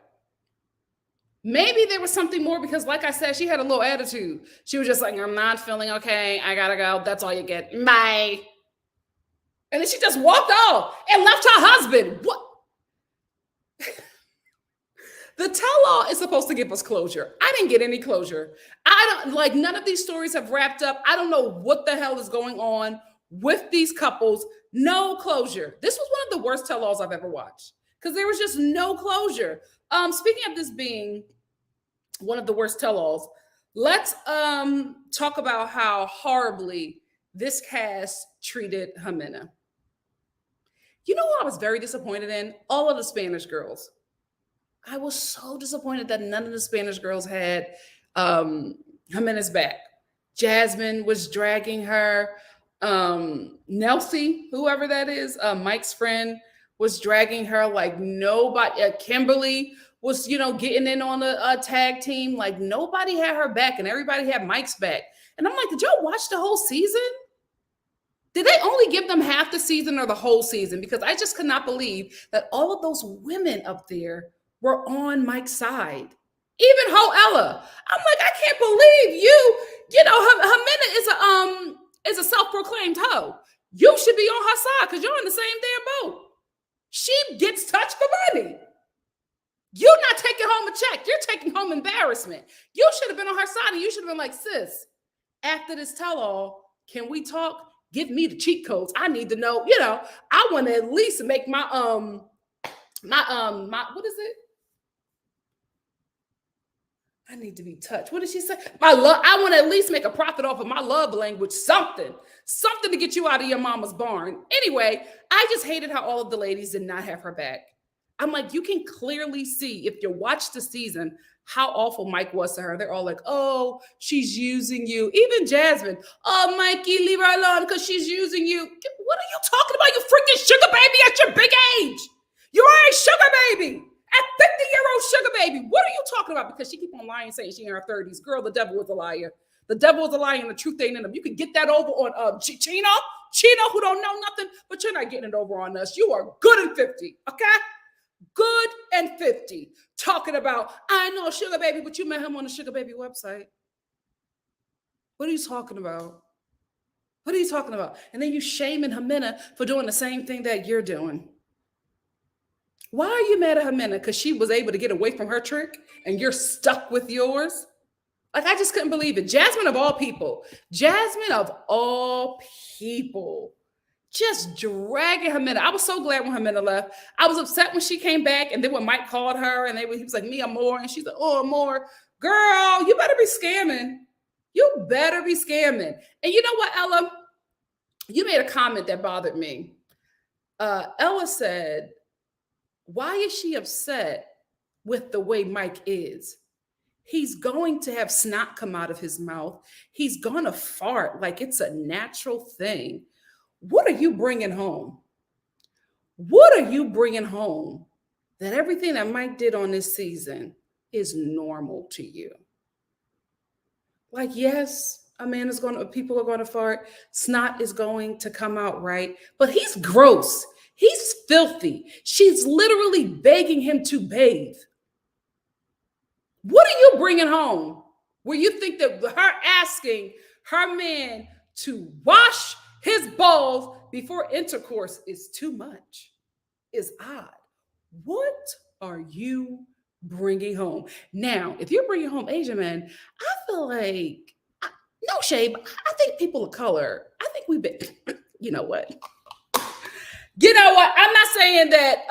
Maybe there was something more because, like I said, she had a little attitude. She was just like, I'm not feeling okay. I gotta go. That's all you get. Bye. And then she just walked off and left her husband. What? The tell-all is supposed to give us closure. I didn't get any closure. None of these stories have wrapped up. I don't know what the hell is going on with these couples. No closure. This was one of the worst tell-alls I've ever watched because there was just no closure. Speaking of this being one of the worst tell-alls, let's talk about how horribly this cast treated Ximena. You know what I was very disappointed in? All of the Spanish girls. I was so disappointed that none of the Spanish girls had Ximena's back. Jasmine was dragging her. Nelsie, whoever that is, Mike's friend, was dragging her like nobody. Kimberly was, getting in on a tag team. Like nobody had her back and everybody had Mike's back. And I'm like, did y'all watch the whole season? Did they only give them half the season or the whole season? Because I just could not believe that all of those women up there were on Mike's side. Even Hoella. I'm like, I can't believe you. Ximena is a self-proclaimed hoe. You should be on her side because you're in the same damn boat. She gets touched for money. You're not taking home a check. You're taking home embarrassment. You should have been on her side and you should have been like, sis, after this tell-all, can we talk? Give me the cheat codes. I need to know, I want to at least make my what is it? I need to be touched. What did she say? My love. I want to at least make a profit off of my love language. Something to get you out of your mama's barn. Anyway, I just hated how all of the ladies did not have her back. I'm like, you can clearly see if you watch the season how awful Mike was to her. They're all like, oh, she's using you. Even Jasmine, oh, Mikey, leave her alone because she's using you. What are you talking about, you freaking sugar baby at your big age? You are a sugar baby. At 50-year-old sugar baby. What are you talking about? Because she keep on lying saying she in her 30s. Girl, the devil is a liar. The devil is a liar and the truth ain't in them. You can get that over on Chino, who don't know nothing, but you're not getting it over on us. You are good and 50, okay? Good and 50. Talking about, I know sugar baby, but you met him on the sugar baby website. What are you talking about? What are you talking about? And then you shaming Ximena for doing the same thing that you're doing. Why are you mad at Ximena? Because she was able to get away from her trick and you're stuck with yours? Like, I just couldn't believe it. Jasmine of all people, just dragging Ximena. I was so glad when Ximena left. I was upset when she came back, and then when Mike called her, and he was like, me, Amor, and she's like, oh, Amor. Girl, you better be scamming. You better be scamming. And you know what, Ella? You made a comment that bothered me. Ella said, why is she upset with the way Mike is? He's going to have snot come out of his mouth. He's going to fart like it's a natural thing. What are you bringing home? What are you bringing home that everything that Mike did on this season is normal to you? Like, yes, people are going to fart. Snot is going to come out, right? But he's gross. He's filthy. She's literally begging him to bathe. What are you bringing home where you think that her asking her man to wash his balls before intercourse is too much, is odd? What are you bringing home? Now, if you're bringing home Asian men, I feel like no shade, but I think people of color, I think we've been, you know what? You know what? I'm not saying that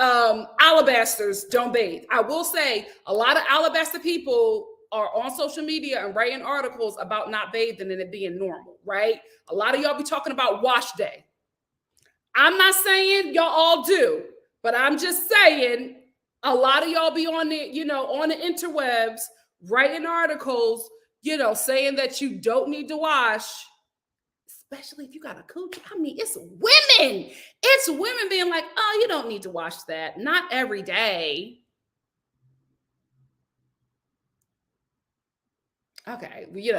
alabasters don't bathe. I will say a lot of alabaster people are on social media and writing articles about not bathing and it being normal, right? A lot of y'all be talking about wash day. I'm not saying y'all all do, but I'm just saying a lot of y'all be on the, on the interwebs writing articles, saying that you don't need to wash, especially if you got a coochie. I mean, it's women. It's women being like, oh, you don't need to wash that. Not every day. Okay, maybe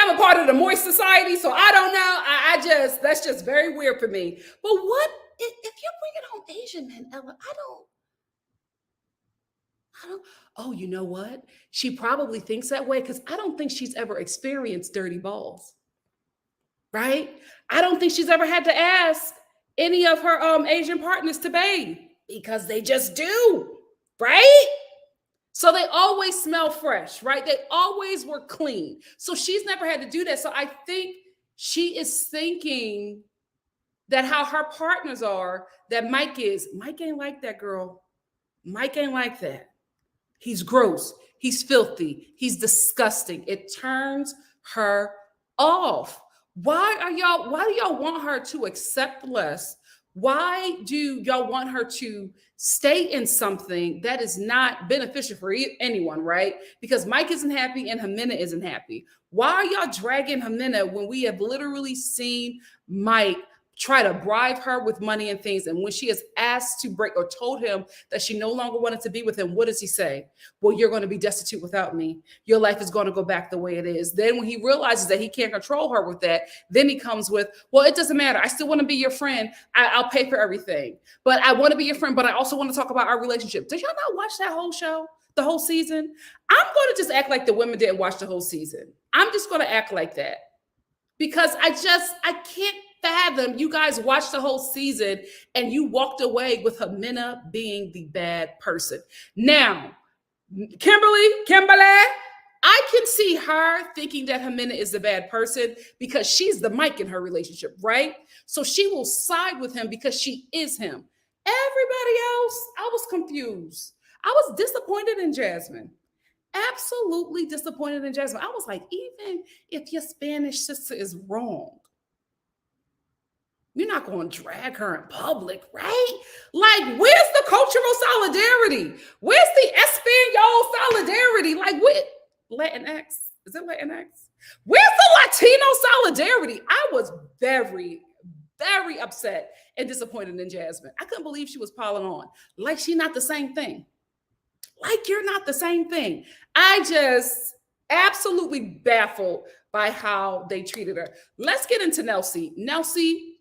I'm a part of the moist society, so I don't know. That's just very weird for me. But what if you're bringing home Asian men, Ella? I don't. Oh, you know what? She probably thinks that way because I don't think she's ever experienced dirty balls. Right? I don't think she's ever had to ask any of her Asian partners to bathe because they just do, right? So they always smell fresh, right? They always were clean. So she's never had to do that. So I think she is thinking that how her partners are, that Mike ain't like that, girl. Mike ain't like that. He's gross. He's filthy. He's disgusting. It turns her off. Why do y'all want her to accept less? Why do y'all want her to stay in something that is not beneficial for anyone, right? Because Mike isn't happy and Ximena isn't happy. Why are y'all dragging Ximena when we have literally seen Mike try to bribe her with money and things? And when she is asked to break or told him that she no longer wanted to be with him, what does he say? Well, you're going to be destitute without me. Your life is going to go back the way it is. Then when he realizes that he can't control her with that, then he comes with, well, it doesn't matter. I still want to be your friend. I'll pay for everything. But I want to be your friend, but I also want to talk about our relationship. Did y'all not watch that whole show? The whole season? I'm going to just act like the women didn't watch the whole season. I'm just going to act like that. Because I can't fathom you guys watched the whole season and you walked away with Ximena being the bad person. Now, Kimberly, I can see her thinking that Ximena is the bad person because she's the Mike in her relationship, right? So she will side with him because she is him. Everybody else, I was confused. I was disappointed in Jasmine. Absolutely disappointed in Jasmine. I was like, even if your Spanish sister is wrong, you're not going to drag her in public, right? Like, where's the cultural solidarity? Where's the Espanol solidarity? Like, what? Latinx? Is it Latinx? Where's the Latino solidarity? I was very, very upset and disappointed in Jasmine. I couldn't believe she was piling on. Like, she's not the same thing. Like, you're not the same thing. I just absolutely baffled by how they treated her. Let's get into Nelsie. Nelsie,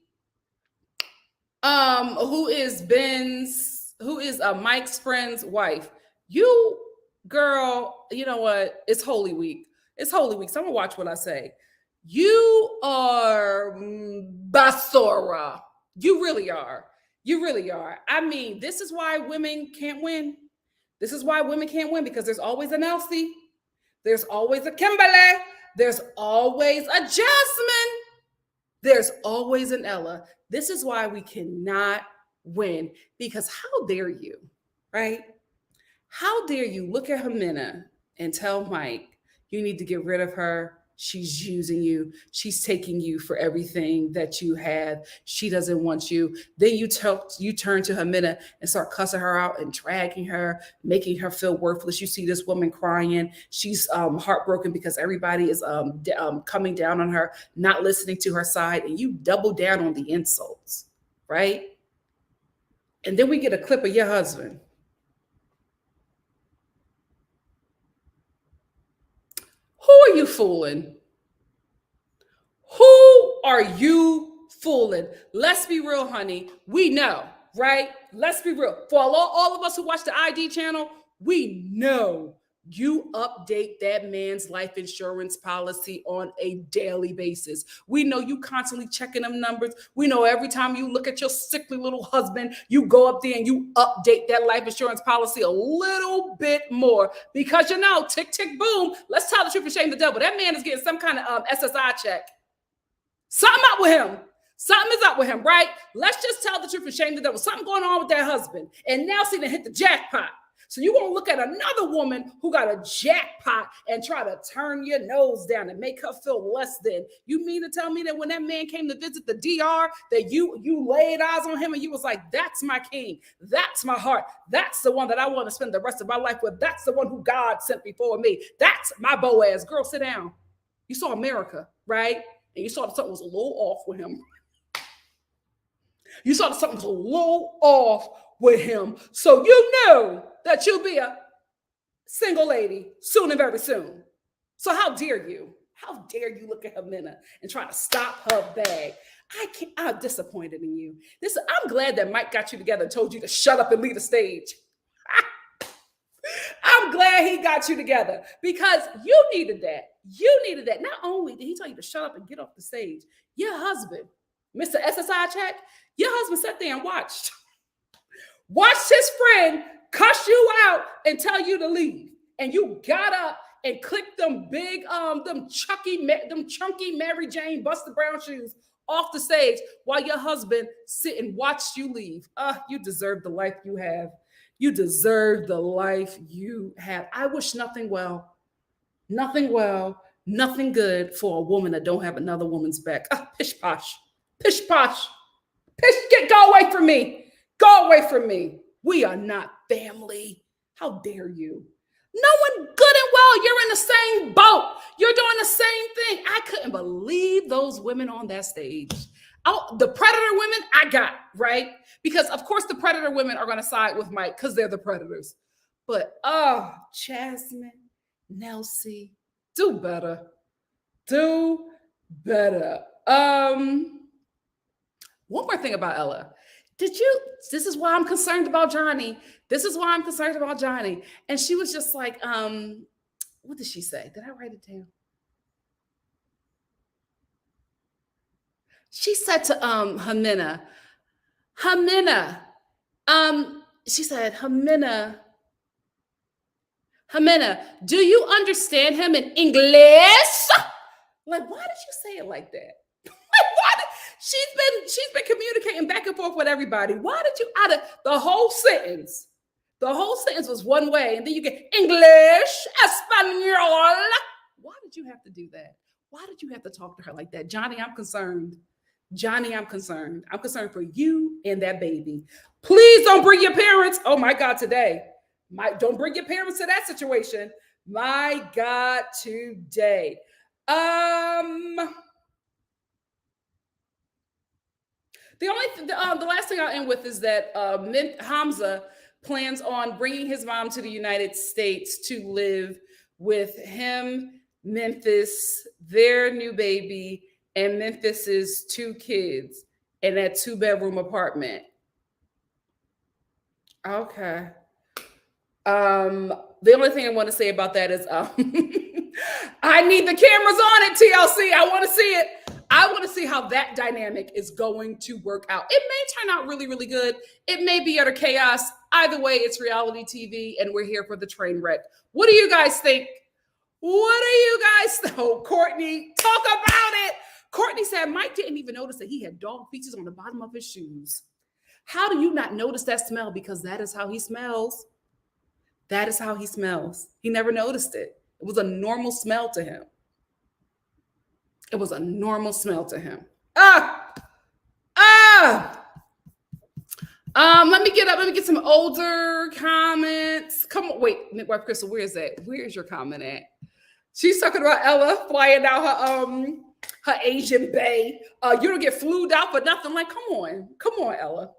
who is Mike's friend's wife. You, girl, you know what? It's Holy Week. It's Holy Week, so I'm gonna watch what I say. You are basura. You really are. You really are. I mean, this is why women can't win. This is why women can't win, because there's always a Nelsie. There's always a Kimberly. There's always a Jasmine. There's always an Ella. This is why we cannot win, because how dare you, right? How dare you look at Ximena and tell Mike, you need to get rid of her. She's using you. She's taking you for everything that you have. She doesn't want you. Then you turn to Ximena and start cussing her out and dragging her, making her feel worthless. You see this woman crying. She's heartbroken because everybody is coming down on her, not listening to her side, and you double down on the insults, right? And then we get a clip of your husband. Who are you fooling? Who are you fooling? Let's be real, honey. We know, right? Let's be real. For all of us who watch the ID channel, we know You update that man's life insurance policy on a daily basis. We know you constantly checking them numbers. We know every time you look at your sickly little husband, you go up there and you update that life insurance policy a little bit more because you know, tick, tick, boom. Let's tell the truth and shame the devil. That man is getting some kind of SSI check. Something up with him. Something is up with him, right? Let's just tell the truth and shame the devil. Something going on with that husband. And now see them hit the jackpot. So you won't look at another woman who got a jackpot and try to turn your nose down and make her feel less than. You mean to tell me that when that man came to visit the DR, that you laid eyes on him and you was like, that's my king, that's my heart, that's the one that I want to spend the rest of my life with, that's the one who God sent before me, that's my Boaz. Girl, sit down. You saw America, right? And you saw that something was a little off with him. You saw that something was a little off with him. So you know that you'll be a single lady soon and very soon. So how dare you? How dare you look at Ximena and try to stop her bag? I'm disappointed in you. I'm glad that Mike got you together and told you to shut up and leave the stage. I'm glad he got you together because you needed that. You needed that. Not only did he tell you to shut up and get off the stage, your husband, Mr. SSI check, your husband sat there and watched his friend cuss you out and tell you to leave. And you got up and clicked them big, them chunky Mary Jane Buster Brown shoes off the stage while your husband sit and watched you leave. You deserve the life you have. You deserve the life you have. I wish nothing good for a woman that don't have another woman's back. Pish posh, go away from me. Go away from me. We are not family. How dare you? Knowing good and well you're in the same boat. You're doing the same thing. I couldn't believe those women on that stage. Oh, the predator women I got, right? Because of course the predator women are going to side with Mike because they're the predators. But Jasmine, Nelsie, do better. Do better. One more thing about Ella. This is why I'm concerned about Johnny. And she was just like, what did she say? Did I write it down? She said to Ximena, she said, Ximena, do you understand him in English? Like, why did you say it like that? She's been communicating back and forth with everybody. Why did you out of the whole sentence? The whole sentence was one way, and then you get English, Espanol. Why did you have to do that? Why did you have to talk to her like that? Johnny, I'm concerned. I'm concerned for you and that baby. Please don't bring your parents. Oh my God, today. Don't bring your parents to that situation. My God, today. The last thing I'll end with is that Hamza plans on bringing his mom to the United States to live with him, Memphis, their new baby, and Memphis's 2 kids in that 2-bedroom apartment. Okay. The only thing I want to say about that is I need the cameras on it, TLC. I want to see it. I want to see how that dynamic is going to work out. It may turn out really, really good. It may be utter chaos. Either way, it's reality TV, and we're here for the train wreck. What do you guys think? Oh, Courtney, talk about it. Courtney said Mike didn't even notice that he had dog feces on the bottom of his shoes. How do you not notice that smell? Because that is how he smells. That is how he smells. He never noticed it. It was a normal smell to him. Let me get some older comments. Come on, wait, Midwife Crystal, where is that? Where is your comment at? She's talking about Ella flying out her Asian bae. You don't get flued out for nothing. Like, come on, Ella.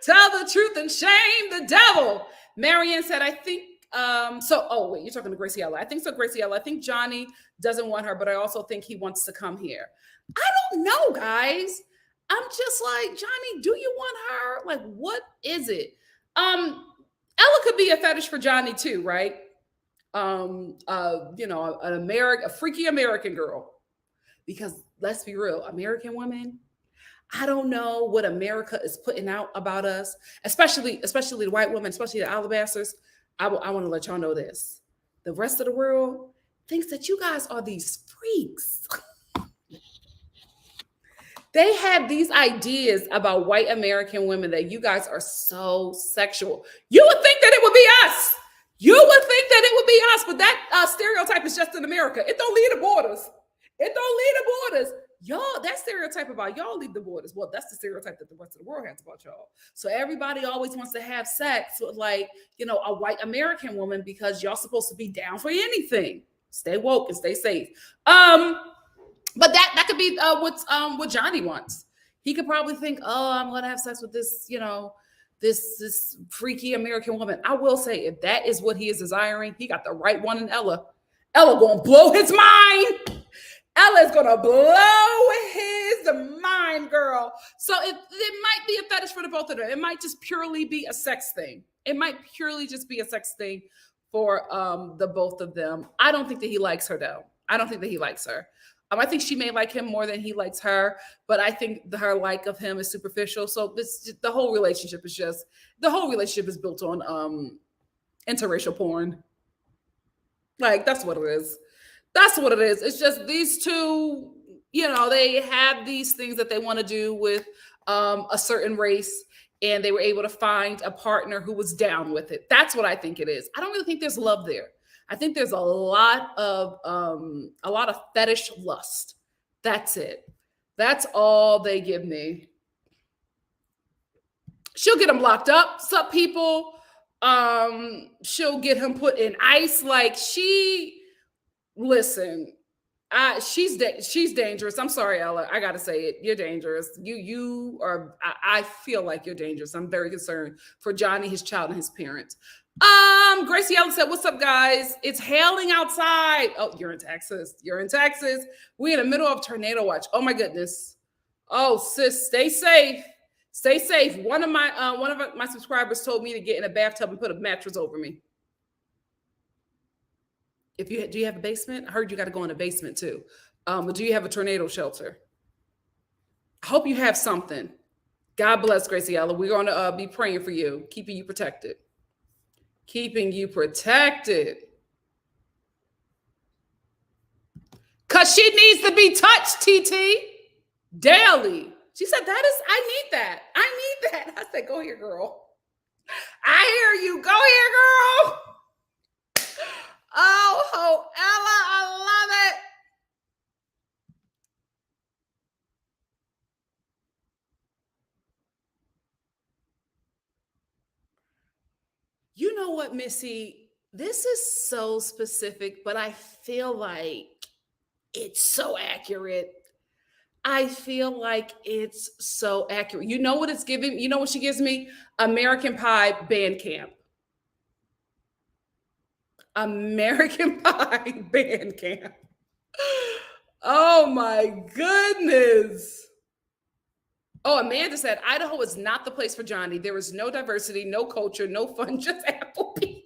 Tell the truth and shame the devil. Marianne said, I think wait, you're talking to Gracie Ella. I think so, Gracie Ella. I think Johnny doesn't want her, but I also think he wants to come here. I don't know, guys. I'm just like, Johnny, do you want her? Like, what is it? Ella could be a fetish for Johnny too, right? A freaky American girl. Because let's be real, American women, I don't know what America is putting out about us, especially the white women, especially the alabasters. I want to let y'all know this. The rest of the world thinks that you guys are these freaks. They have these ideas about white American women that you guys are so sexual. You would think that it would be us. You would think that it would be us, but that stereotype is just in America. It don't leave the borders. It don't leave the borders. Y'all, that stereotype about y'all leave the borders. Well, that's the stereotype that the rest of the world has about y'all. So everybody always wants to have sex with, like, a white American woman because y'all supposed to be down for anything. Stay woke and stay safe. But that could be what Johnny wants. He could probably think, oh, I'm gonna have sex with this, this freaky American woman. I will say, if that is what he is desiring, he got the right one in Ella. Ella gonna blow his mind. Ella is gonna blow his mind, girl. So it might be a fetish for the both of them. It might just purely be a sex thing. It might purely just be a sex thing for the both of them. I don't think that he likes her, though. I don't think that he likes her. I think she may like him more than he likes her, but I think her like of him is superficial. So the whole relationship is built on interracial porn. Like, that's what it is. That's what it is. It's just these two, they have these things that they want to do with a certain race, and they were able to find a partner who was down with it. That's what I think it is. I don't really think there's love there. I think there's a lot of fetish lust. That's it. That's all they give me. She'll get him locked up. Sup, people? She'll get him put in ice. Like, listen. She's dangerous. I'm sorry, Ella. I gotta say it. You're dangerous. You are. I feel like you're dangerous. I'm very concerned for Johnny, his child, and his parents. Gracie Ellen said, "What's up, guys? It's hailing outside." Oh, you're in Texas. You're in Texas. We're in the middle of tornado watch. Oh my goodness. Oh, sis, stay safe. Stay safe. One of my subscribers told me to get in a bathtub and put a mattress over me. Do you have a basement? I heard you got to go in a basement too. But do you have a tornado shelter? I hope you have something. God bless, Gracie Ella. We're going to be praying for you, keeping you protected. Keeping you protected. Because she needs to be touched, TT, daily. She said, I need that. I need that. I said, go here, girl. I hear you. Go here, girl. Oh, Ella, I love it. You know what, Missy? This is so specific, but I feel like it's so accurate. I feel like it's so accurate. You know what it's giving? You know what she gives me? American Pie band camp. American Pie band camp. Oh my goodness. Oh, Amanda said, Idaho is not the place for Johnny. There is no diversity, no culture, no fun, just Applebee's.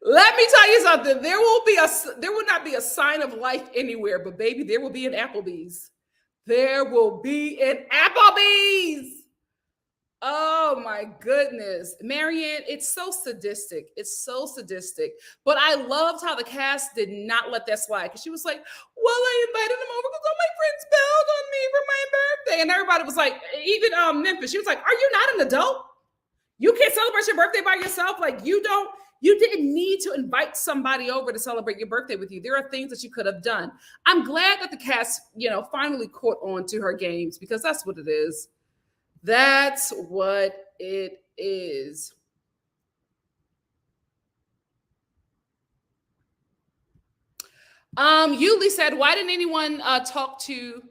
Let me tell you something. There will not be a sign of life anywhere, but baby, there will be an Applebee's. There will be an Applebee's. Oh my goodness. Marianne, it's so sadistic. It's so sadistic. But I loved how the cast did not let that slide. Because she was like, well, I invited them over because all my friends bailed on me for my birthday. And everybody was like, even Memphis, she was like, are you not an adult? You can't celebrate your birthday by yourself. Like, you didn't need to invite somebody over to celebrate your birthday with you. There are things that you could have done. I'm glad that the cast, finally caught on to her games, because that's what it is. That's what it is. Yuli said, why didn't anyone talk to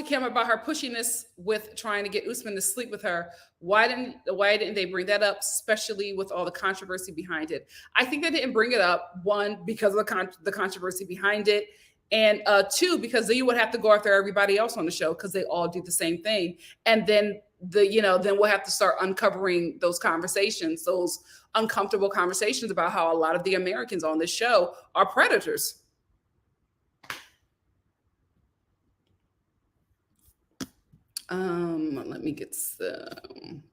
Kim about her pushiness with trying to get Usman to sleep with her? Why didn't they bring that up, especially with all the controversy behind it? I think they didn't bring it up, one, because of the controversy behind it, and two, because then you would have to go after everybody else on the show because they all do the same thing. And then then we'll have to start uncovering those conversations, those uncomfortable conversations about how a lot of the Americans on this show are predators. Let me get some.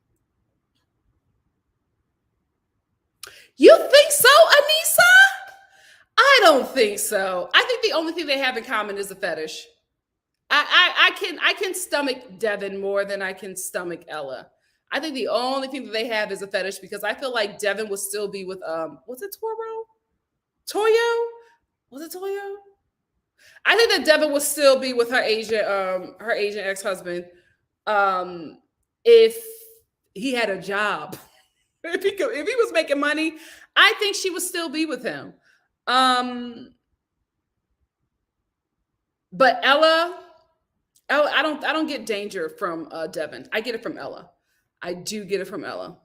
You think so, Anissa? I don't think so. I think the only thing they have in common is a fetish. I can stomach Devin more than I can stomach Ella. I think the only thing that they have is a fetish because I feel like Devin would still be with was it Toro? Toyo? Was it Toyo? I think that Devin would still be with her Asian ex-husband um if he had a job. If he was making money, I think she would still be with him. But Ella, I don't get danger from Devin. I get it from Ella. I do get it from Ella.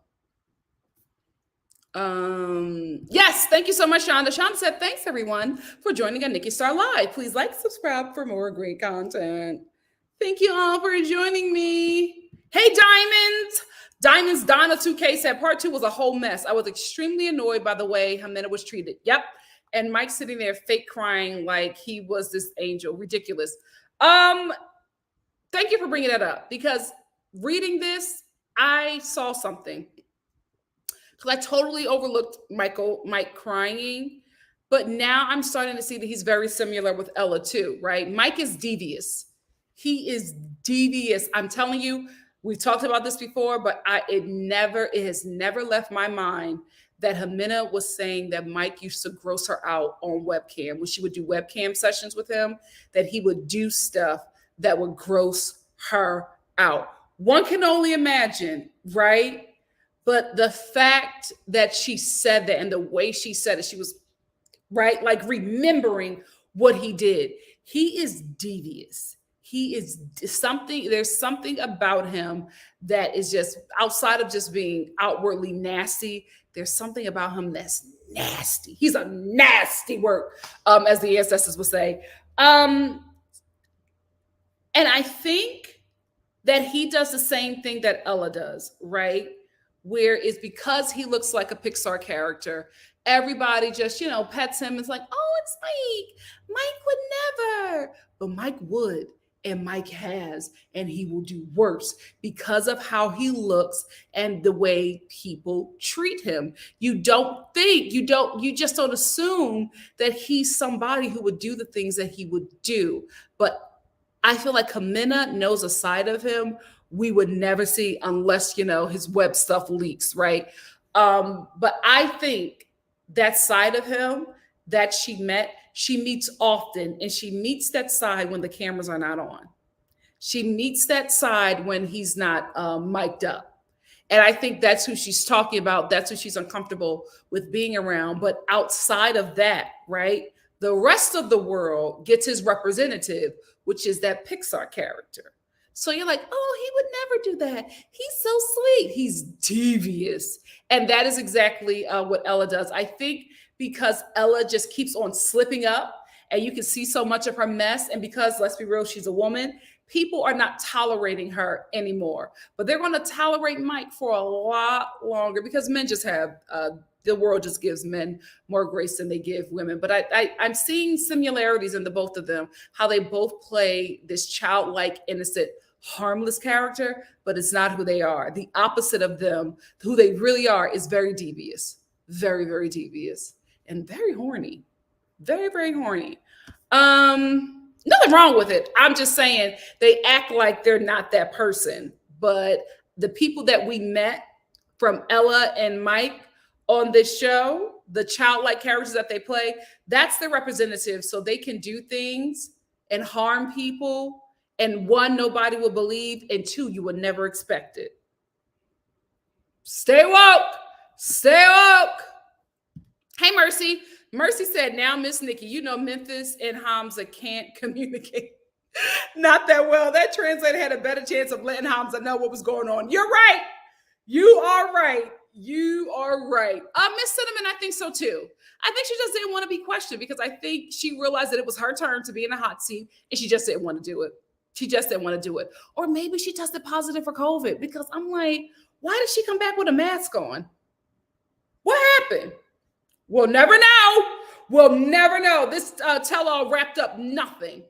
Yes, thank you so much, Shonda. Shonda said, thanks everyone for joining on Nikki Star Live. Please like, subscribe for more great content. Thank you all for joining me. Hey, Diamonds. Diamonds Donna 2K said part 2 was a whole mess. I was extremely annoyed by the way Ximena was treated. Yep. And Mike sitting there fake crying like he was this angel. Ridiculous. Thank you for bringing that up because reading this, I saw something. Because I totally overlooked Mike crying, but now I'm starting to see that he's very similar with Ella too, right? Mike is devious. He is devious. I'm telling you, we've talked about this before, but it has never left my mind that Ximena was saying that Mike used to gross her out on webcam. When she would do webcam sessions with him, that he would do stuff that would gross her out. One can only imagine, right? But the fact that she said that and the way she said it, she was right, like remembering what he did. He is devious. He is something, there's something about him that is just outside of just being outwardly nasty. There's something about him that's nasty. He's a nasty work, as the ancestors would say. And I think that he does the same thing that Ella does, right? Where it's because he looks like a Pixar character, everybody just, pets him. It's like, oh, it's Mike. Mike would never. But Mike would, and Mike has, and he will do worse because of how he looks and the way people treat him. You just don't assume that he's somebody who would do the things that he would do. But I feel like Ximena knows a side of him we would never see unless, his web stuff leaks, right? But I think that side of him that she meets often, and she meets that side when the cameras are not on. She meets that side when he's not mic'd up. And I think that's who she's talking about. That's who she's uncomfortable with being around. But outside of that, right, the rest of the world gets his representative, which is that Pixar character. So you're like, oh, he would never do that. He's so sweet. He's devious. And that is exactly what Ella does. I think because Ella just keeps on slipping up and you can see so much of her mess. And because, let's be real, she's a woman, people are not tolerating her anymore. But they're going to tolerate Mike for a lot longer because men just have, the world just gives men more grace than they give women. But I'm seeing similarities in the both of them, how they both play this childlike, innocent, harmless character, but it's not who they are. The opposite of them, who they really are, is very devious, very, very devious, and very horny, very, very horny. Nothing wrong with it. I'm just saying they act like they're not that person. But the people that we met from Ella and Mike on this show, the childlike characters that they play, that's their representative. So they can do things and harm people. And one, nobody will believe. And two, you would never expect it. Stay woke. Stay woke. Hey, Mercy. Mercy said, now, Miss Nikki, Memphis and Hamza can't communicate. Not that well. That translator had a better chance of letting Hamza know what was going on. You're right. You are right. You are right. Miss Cinnamon, I think so too. I think she just didn't want to be questioned because I think she realized that it was her turn to be in a hot seat and she just didn't want to do it. She just didn't want to do it. Or maybe she tested positive for COVID, because I'm like, why did she come back with a mask on? What happened? We'll never know. We'll never know. This tell-all wrapped up nothing.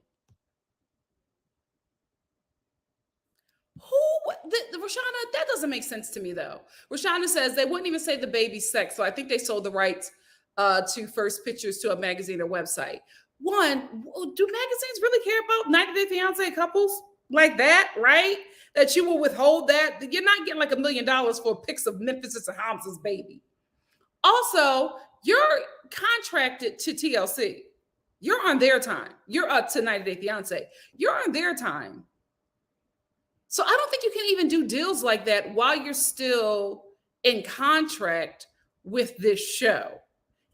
Roshana, that doesn't make sense to me, though. Roshana says they wouldn't even say the baby's sex, so I think they sold the rights to first pictures to a magazine or website. One, do magazines really care about 90 Day Fiance couples like that, right? That you will withhold that? You're not getting like $1 million for pics of Memphis and Hamza's baby. Also, you're contracted to TLC. You're on their time. You're up to 90 Day Fiance. You're on their time. So I don't think you can even do deals like that while you're still in contract with this show.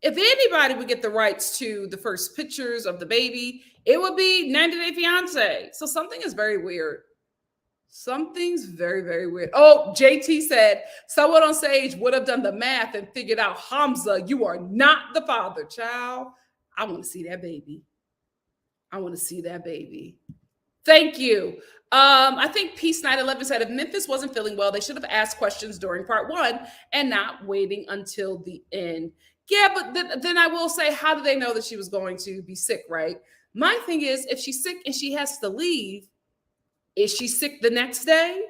If anybody would get the rights to the first pictures of the baby, it would be 90 Day Fiance. So something is very weird. Something's very, very weird. Oh, JT said someone on stage would have done the math and figured out, Hamza, you are not the father, child. I want to see that baby. I want to see that baby. Thank you. I think Peace Night 11 said if Memphis wasn't feeling well, they should have asked questions during part 1 and not waiting until the end. Yeah, but then I will say, how do they know that she was going to be sick, right? My thing is, if she's sick and she has to leave, is she sick the next day?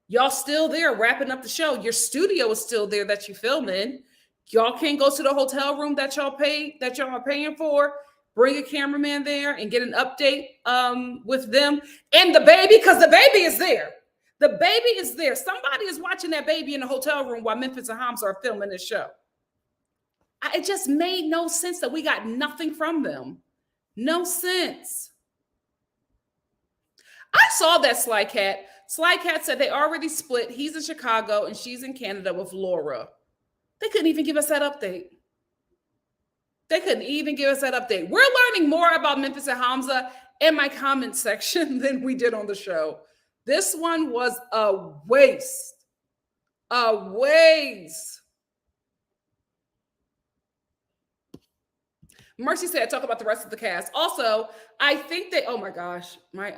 Y'all still there wrapping up the show. Your studio is still there that you film in. Y'all can't go to the hotel room that y'all are paying for. Bring a cameraman there and get an update with them and the baby, because the baby is there. The baby is there. Somebody is watching that baby in the hotel room while Memphis and Hamza are filming this show. It just made no sense that we got nothing from them. No sense. I saw that Sly Cat. Sly Cat said they already split. He's in Chicago and she's in Canada with Laura. They couldn't even give us that update. They couldn't even give us that update. We're learning more about Memphis and Hamza in my comment section than we did on the show. This one was a waste. A waste. Mercy said, talk about the rest of the cast. Also, I think they, oh my gosh, I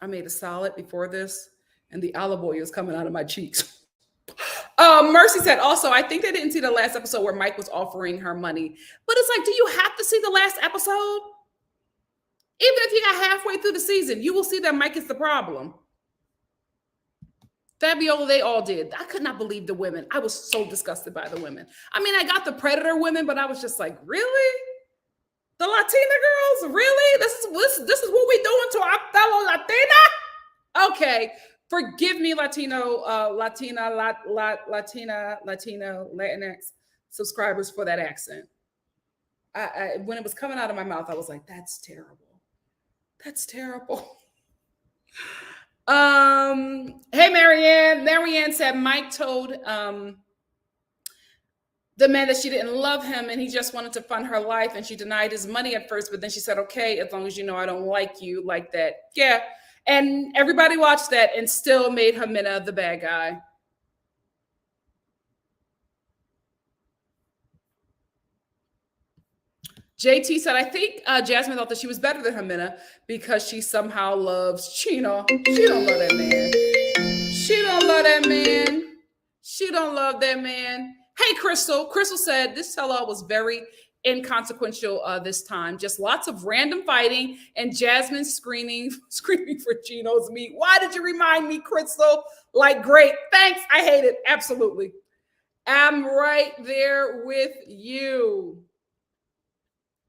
made a salad before this and the olive oil is coming out of my cheeks. Mercy said, also, I think they didn't see the last episode where Mike was offering her money. But it's like, do you have to see the last episode? Even if you got halfway through the season, you will see that Mike is the problem. Fabiola, they all did. I could not believe the women. I was so disgusted by the women. I mean, I got the Predator women, but I was just like, really? The Latina girls? Really? This is what we doing to our fellow Latina? Okay. Forgive me, Latino, Latinx subscribers for that accent. When it was coming out of my mouth, I was like, that's terrible. That's terrible. Hey, Marianne. Marianne said Mike told the man that she didn't love him and he just wanted to fund her life, and she denied his money at first, but then she said, okay, as long as you know I don't like you like that. Yeah. And everybody watched that and still made Ximena the bad guy. JT said, I think Jasmine thought that she was better than Ximena because she somehow loves Chino. She don't love that man. She don't love that man. She don't love that man. Hey, Crystal. Crystal said this tell-all was very inconsequential this time. Just lots of random fighting and Jasmine screaming for Chino's meat. Why did you remind me, Crystal? Like, great. Thanks. I hate it. Absolutely. I'm right there with you.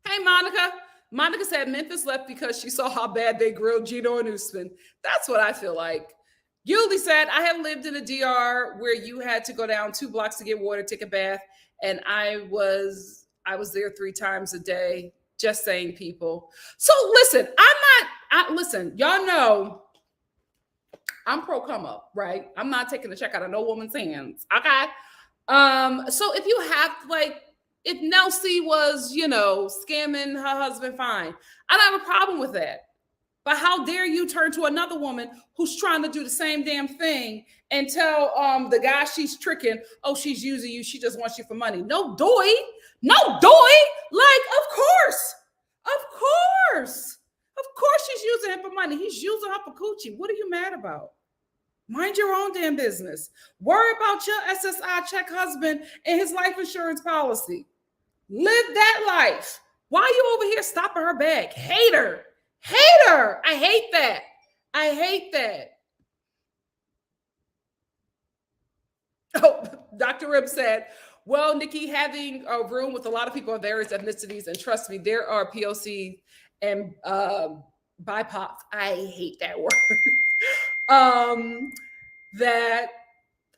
Hey, Monica. Monica said Memphis left because she saw how bad they grilled Gino and Usman. That's what I feel like. Yuli said, I have lived in a DR where you had to go down 2 blocks to get water, take a bath, and I was there 3 times a day. Just saying, people. So listen, listen, y'all know I'm pro come up, right? I'm not taking the check out of no woman's hands. Okay. So if you have if Nelsie was, scamming her husband, fine. I don't have a problem with that. But how dare you turn to another woman who's trying to do the same damn thing and tell the guy she's tricking, oh, she's using you, she just wants you for money. No doy. No doy. Like, of course. Of course she's using him for money. He's using her for coochie. What are you mad about? Mind your own damn business. Worry about your SSI check husband and his life insurance policy. Live that life. Why are you over here stopping her bag? Hater. Hater. I hate that. I hate that. Oh, Dr. Rib said, well, Nikki, having a room with a lot of people of various ethnicities, and trust me, there are POC and BIPOC. I hate that word. That,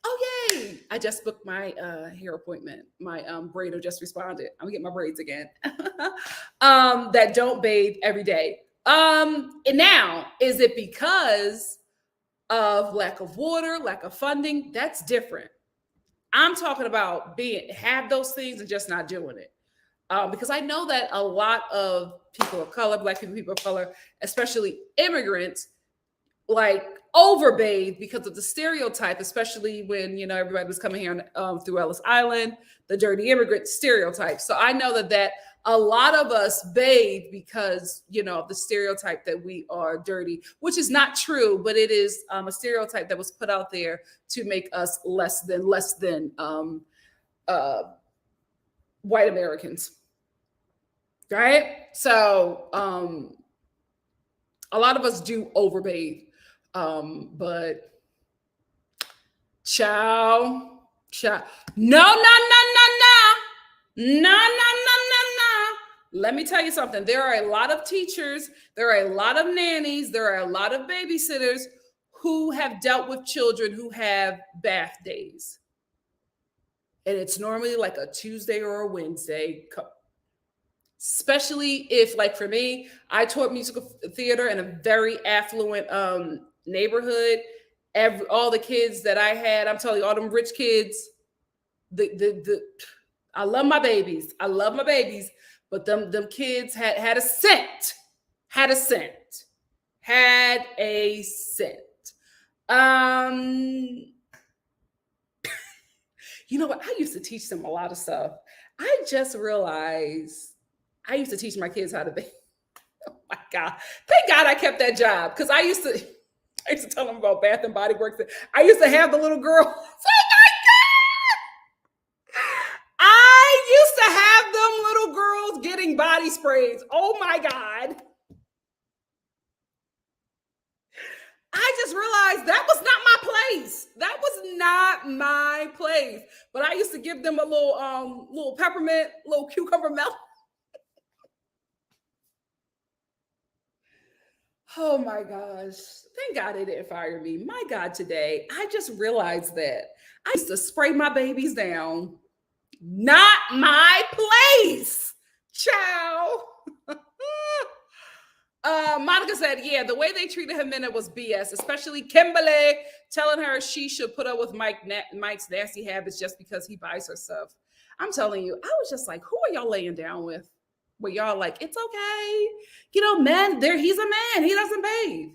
oh, yay. I just booked my hair appointment. My braider just responded. I'm gonna get my braids again. That don't bathe every day. And now, is it because of lack of water, lack of funding? That's different. I'm talking about have those things and just not doing it. Because I know that a lot of people of color, Black people of color, especially immigrants, like overbathe because of the stereotype, especially when, you know, everybody was coming here through Ellis Island, the dirty immigrant stereotype. So I know that a lot of us bathe because, you know, the stereotype that we are dirty, which is not true, but it is a stereotype that was put out there to make us less than white Americans, right? So a lot of us do overbathe, but no, no. Let me tell you something. There are a lot of teachers, there are a lot of nannies, there are a lot of babysitters who have dealt with children who have bath days. And it's normally like a Tuesday or a Wednesday, especially if, like for me, I taught musical theater in a very affluent neighborhood. All the kids that I had, I'm telling you, all them rich kids, I love my babies. I love my babies. But them kids had a cent. Had a cent. You know what? I used to teach them a lot of stuff. I just realized I used to teach my kids how to be. Oh my God. Thank God I kept that job. Because I used to tell them about Bath and Body Works. I used to have the little girl. Oh my God. I used to have them little girls getting body sprays. Oh my God. I just realized that was not my place. That was not my place. But I used to give them a little peppermint, little cucumber milk. Oh my gosh. Thank God they didn't fire me. My God, today, I just realized that I used to spray my babies down. Not my place. Ciao. Monica said, yeah, the way they treated Ximena was BS, especially Kimberly telling her she should put up with Mike's nasty habits just because he buys her stuff. I'm telling you, I was just like, who are y'all laying down with? Where y'all like, it's okay. You know, man, he's a man. He doesn't bathe.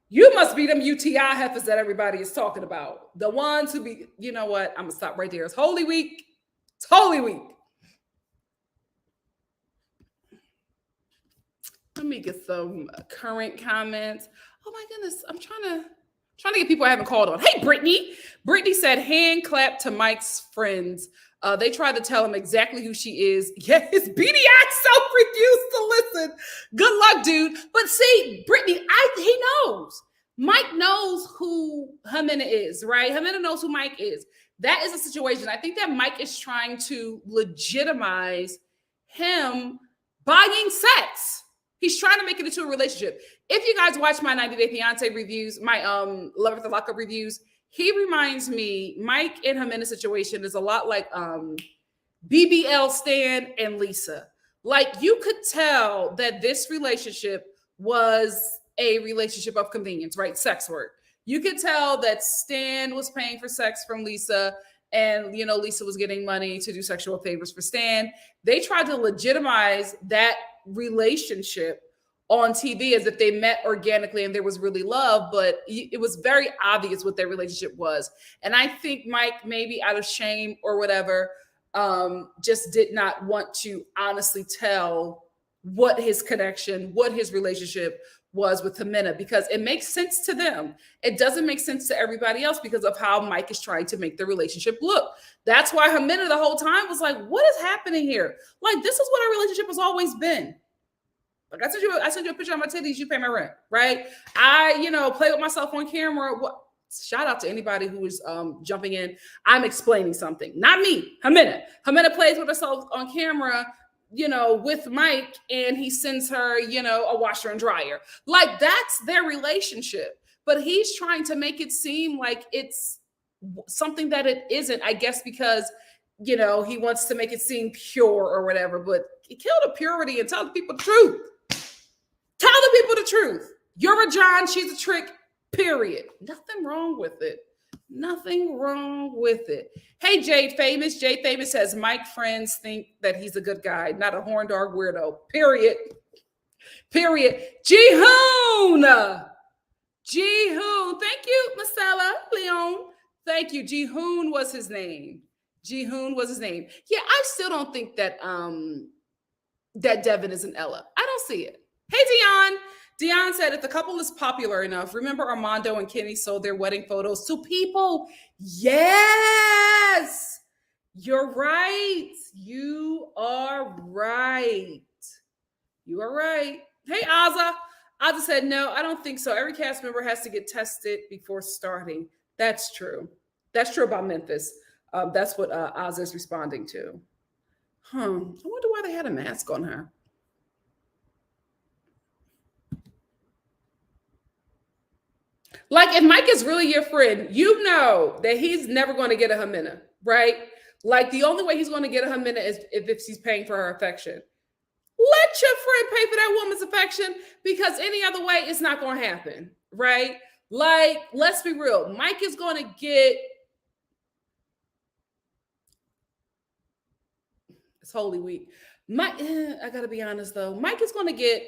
You must be them UTI heifers that everybody is talking about. The ones who be, you know what? I'm going to stop right there. It's Holy Week. It's Holy Week. Let me get some current comments. Oh my goodness. I'm trying to get people I haven't called on. Hey, Brittany. Brittany said, hand clap to Mike's friends. They tried to tell him exactly who she is. Yet his beady eyed self refused to listen. Good luck, dude. But see, Brittany, he knows. Mike knows who Ximena is, right? Ximena knows who Mike is. That is a situation. I think that Mike is trying to legitimize him buying sex. He's trying to make it into a relationship. If you guys watch my 90 Day Fiance reviews, my Love at the Lockup reviews, he reminds me, Mike and Ximena's situation is a lot like BBL Stan and Lisa. Like, you could tell that this relationship was a relationship of convenience, right? Sex work. You could tell that Stan was paying for sex from Lisa, and, you know, Lisa was getting money to do sexual favors for Stan. They tried to legitimize that relationship on TV as if they met organically and there was really love, but it was very obvious what their relationship was. And I think Mike, maybe out of shame or whatever, just did not want to honestly tell what his connection, what his relationship was with Ximena, because it makes sense to them. It doesn't make sense to everybody else because of how Mike is trying to make the relationship look. That's why Ximena the whole time was like, what is happening here? Like, this is what our relationship has always been. Like, I sent you a picture of my titties, you pay my rent, right? I, play with myself on camera. What? Shout out to anybody who is jumping in. I'm explaining something, not me. Ximena plays with herself on camera, with Mike, and he sends her, a washer and dryer. Like, that's their relationship. But he's trying to make it seem like it's something that it isn't, I guess, because he wants to make it seem pure or whatever. But kill the purity and tell the people the truth. Tell the people the truth. You're a John, she's a trick, period. Nothing wrong with it. Nothing wrong with it. Hey, Jade Famous. Jade Famous says, Mike friends think that he's a good guy, not a horn dog weirdo. Period. Period. Jihoon. Jihoon. Thank you, Marcella Leon. Thank you. Jihoon was his name. Jihoon was his name. Yeah, I still don't think that that Devin is an Ella. I don't see it. Hey, Dion. Dion said, if the couple is popular enough, remember Armando and Kenny sold their wedding photos to people? Yes. You're right. You are right. You are right. Hey, Azza. Azza said, no, I don't think so. Every cast member has to get tested before starting. That's true. That's true about Memphis. That's what Azza is responding to. I wonder why they had a mask on her. Like, if Mike is really your friend, you know that he's never going to get a Ximena, right? Like, the only way he's going to get a Ximena is if he's paying for her affection. Let your friend pay for that woman's affection, because any other way, it's not going to happen, right? Like, let's be real. Mike is going to get... It's Holy Week. I got to be honest, though. Mike is going to get,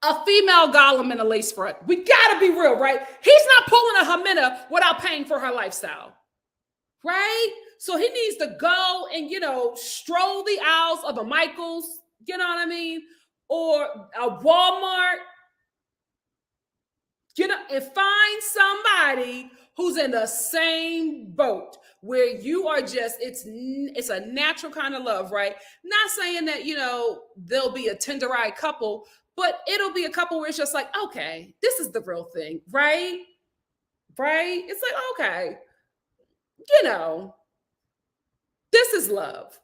a female Gollum in a lace front. We got to be real, right? He's not pulling a Ximena without paying for her lifestyle, right? So he needs to go and, stroll the aisles of a Michael's, you know what I mean? Or a Walmart, and find somebody who's in the same boat where you are just, it's a natural kind of love, right? Not saying that, there'll be a tender-eyed couple, but it'll be a couple where it's just like, okay, this is the real thing, right? Right? It's like, okay, this is love.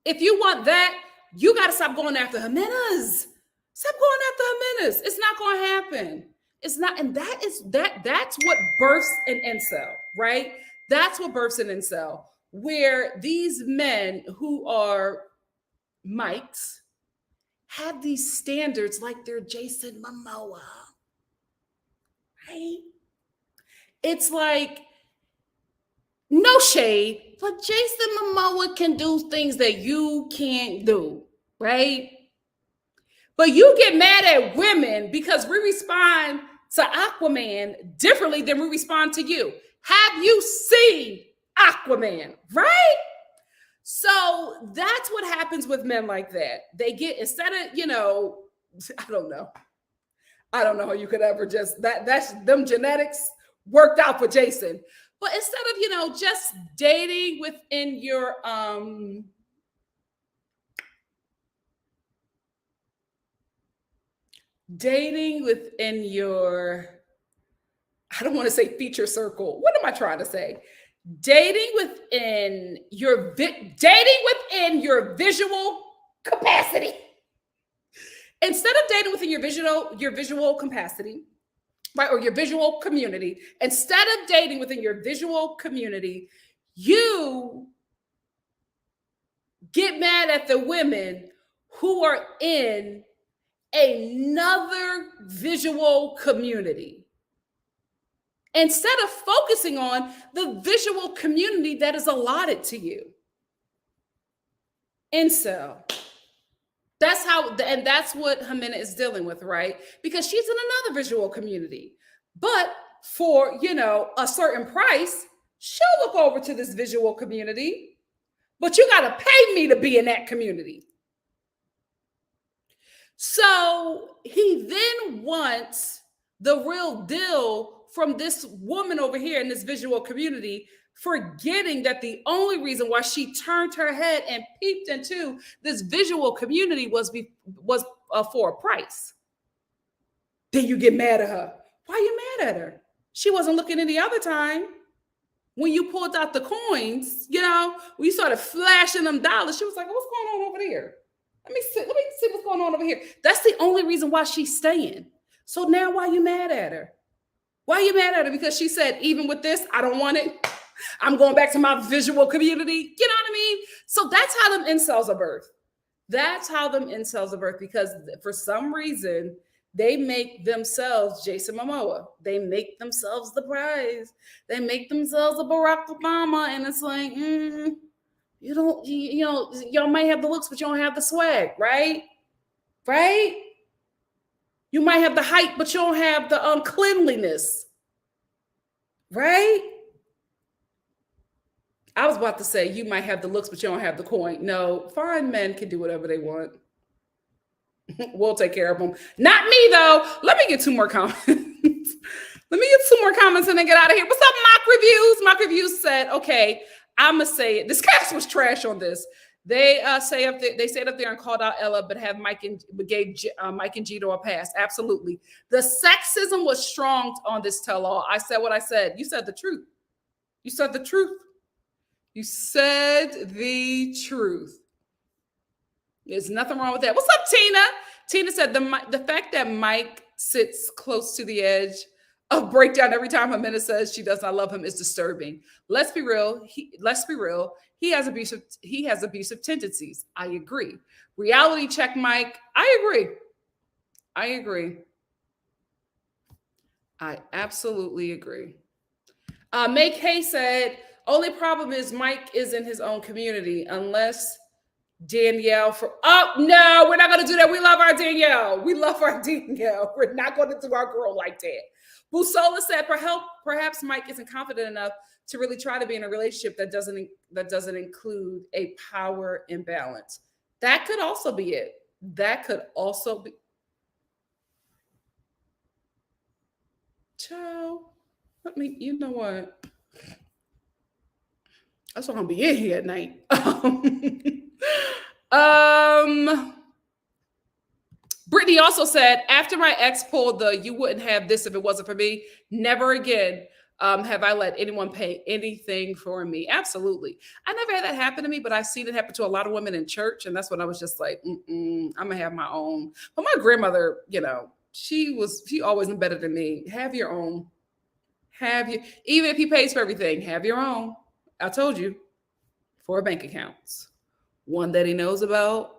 If you want that, you got to stop going after Ximenas. Stop going after Ximenas. It's not going to happen. It's not, and that's what births an incel, right? That's what births an incel, where these men who are Mikes have these standards like they're Jason Momoa, right? It's like, no shade, but Jason Momoa can do things that you can't do, right? But you get mad at women because we respond to Aquaman differently than we respond to you. Have you seen Aquaman, right? So that's what happens with men like that. They get, instead of, I don't know how you could ever just, that's them genetics worked out for Jason. But instead of, just dating within your, I don't want to say feature circle. What am I trying to say? Dating within your visual capacity. Instead of dating within your visual capacity, right, or your visual community, instead of dating within your visual community, you get mad at the women who are in another visual community, instead of focusing on the visual community that is allotted to you. Incel. That's how, and that's what Ximena is dealing with, right? Because she's in another visual community. But for, a certain price, she'll look over to this visual community. but you got to pay me to be in that community. So he then wants the real deal from this woman over here in this visual community, forgetting that the only reason why she turned her head and peeped into this visual community was for a price. Then you get mad at her. Why are you mad at her? She wasn't looking any other time. When you pulled out the coins, when you started flashing them dollars, she was like, what's going on over there? Let me see what's going on over here. That's the only reason why she's staying. So now why are you mad at her? Why are you mad at her? Because she said, even with this, I don't want it. I'm going back to my visual community. You know what I mean? So that's how them incels are birthed. That's how them incels are birthed, because for some reason, they make themselves Jason Momoa. They make themselves the prize. They make themselves a Barack Obama. And it's like, y'all might have the looks, but you don't have the swag, right? Right? You might have the height, but you don't have the uncleanliness, right? I was about to say you might have the looks, but you don't have the coin. No, fine men can do whatever they want. We'll take care of them. Not me, though. Let me get 2 more comments. Let me get 2 more comments and then get out of here. What's up, Mock Reviews? Mock Reviews said, okay, I'm going to say it. This cast was trash on this. They say up there and called out Ella, but gave Mike and Gito a pass. Absolutely. The sexism was strong on this tell-all. I said what I said. You said the truth. You said the truth. You said the truth. There's nothing wrong with that. What's up, Tina? Tina said the fact that Mike sits close to the edge of breakdown every time Ximena says she does not love him is disturbing. Let's be real. He has abusive tendencies. I agree. Reality check, Mike. I agree. I absolutely agree. Make Hay said, only problem is Mike is in his own community, unless Danielle no, we're not going to do that. We love our Danielle. We're not going to do our girl like that. Busola said, perhaps Mike isn't confident enough to really try to be in a relationship that doesn't include a power imbalance. That could also be it. That could also be. Ciao. You know what? That's why I'm gonna be in here at night. Brittany also said, after my ex pulled the "you wouldn't have this if it wasn't for me," never again have I let anyone pay anything for me. Absolutely. I never had that happen to me, but I've seen it happen to a lot of women in church. And that's when I was just like, I'm gonna have my own. But my grandmother, she always knew better than me. Have your own. Even if he pays for everything, have your own. I told you, 4 bank accounts. 1 that he knows about,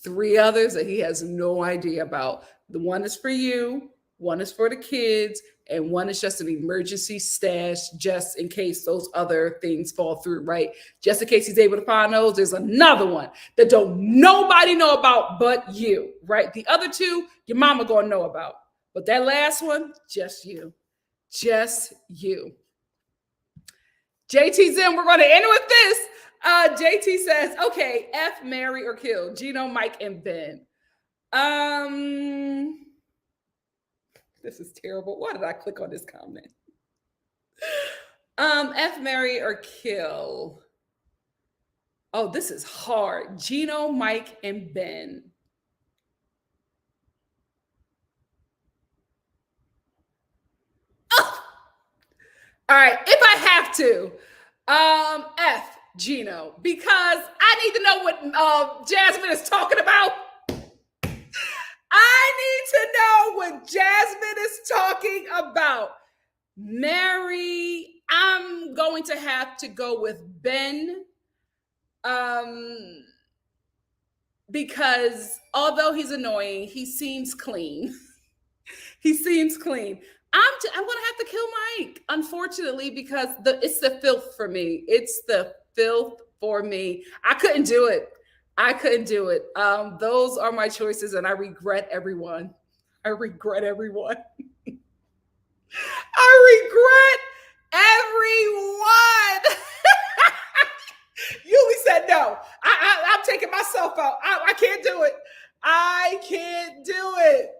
3 others that he has no idea about. The 1 is for you, 1 is for the kids, and 1 is just an emergency stash just in case those other things fall through, right? Just in case he's able to find those, there's another 1 that don't nobody know about but you, right? The other 2, your mama gonna know about. But that last 1, just you. Just you. JT Zim, we're going to end with this. JT says, okay, F, marry, or kill Gino, Mike, and Ben. This is terrible. Why did I click on this comment? F, marry, or kill. Oh, this is hard. Gino, Mike, and Ben. Oh! All right, if I have to, F, Gino, because I need to know what Jasmine is talking about. I need to know what Jasmine is talking about. Mary, I'm going to have to go with Ben. Because although he's annoying, he seems clean. I'm gonna have to kill Mike, unfortunately, because it's the filth for me. It's the filth for me. I couldn't do it. Those are my choices, and I regret everyone. I regret everyone. Yuli said no. I'm taking myself out. I can't do it. I can't do it.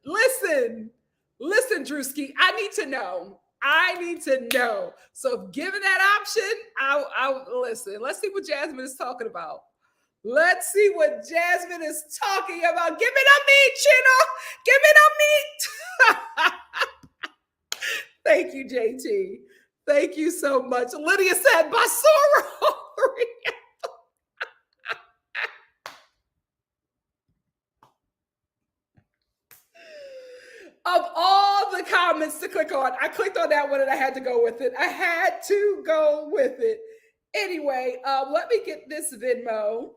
Listen, Drewski. I need to know. I need to know. So, given that option, I'll listen. Let's see what Jasmine is talking about. Let's see what Jasmine is talking about. Give me the meat, Chino. Give me the meat. Thank you, JT. Thank you so much. Lydia said Basura. Of all the comments to click on, I clicked on that one and I had to go with it. I had to go with it. Anyway, let me get this Venmo.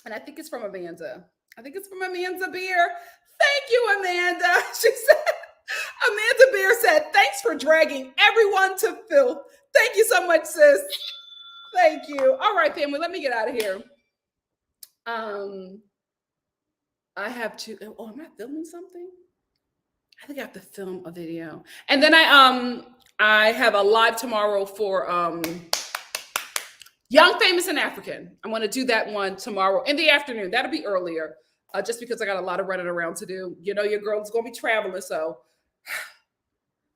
And I think it's from Amanda. I think it's from Amanda Beer. Thank you, Amanda. She said, Amanda Beer said, thanks for dragging everyone to filth. Thank you so much, sis. Thank you. All right, family, let me get out of here. I have to, oh, am I filming something? I think I have to film a video. And then I have a live tomorrow for Young, Famous, and African. I'm going to do that one tomorrow in the afternoon. That'll be earlier, just because I got a lot of running around to do. You know, your girl's going to be traveling, so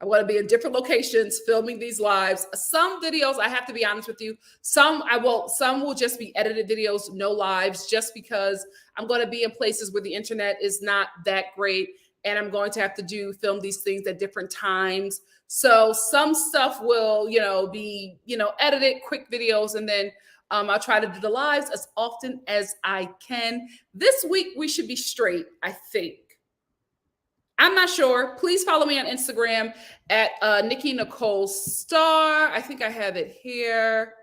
I want to be in different locations filming these lives. Some videos, I have to be honest with you, some will just be edited videos, no lives, just because I'm going to be in places where the internet is not that great, and I'm going to have to film these things at different times. So some stuff will, be, edited, quick videos, and then I'll try to do the lives as often as I can. This week we should be straight, I think. I'm not sure. Please follow me on Instagram at NikkiNicoleStar. I think I have it here.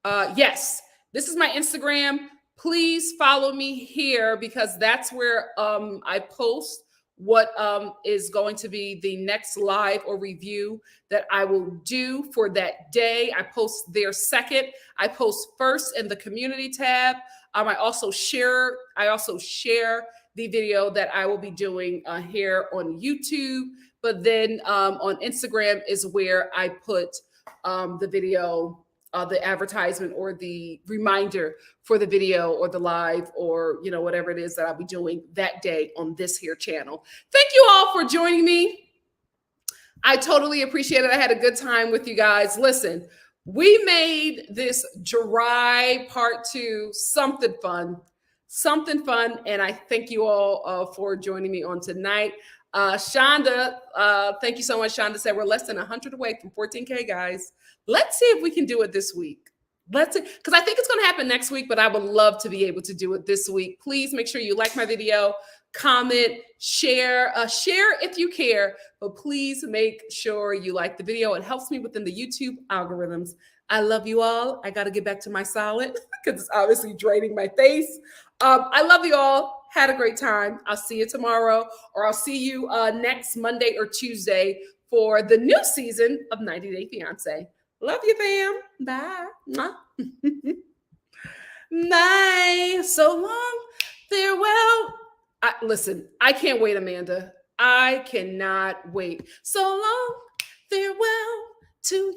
Yes, this is my Instagram. Please follow me here because that's where I post what is going to be the next live or review that I will do for that day. I post there second. I post first in the community tab. I also share the video that I will be doing here on YouTube. But then on Instagram is where I put the video, the advertisement or the reminder for the video or the live or, whatever it is that I'll be doing that day on this here channel. Thank you all for joining me. I totally appreciate it. I had a good time with you guys. Listen, we made this dry part 2 something fun. And I thank you all for joining me on tonight. Shonda, thank you so much. Shonda said we're less than 100 away from 14K, guys. Let's see if we can do it this week. Let's see, because I think it's going to happen next week, but I would love to be able to do it this week. Please make sure you like my video, comment, share if you care, but please make sure you like the video. It helps me within the YouTube algorithms. I love you all. I got to get back to my salad because it's obviously draining my face. I love you all. Had a great time. I'll see you tomorrow, or I'll see you next Monday or Tuesday for the new season of 90 Day Fiance. Love you, fam. Bye. Bye. So long. Farewell. Listen, I can't wait, Amanda. I cannot wait. So long. Farewell to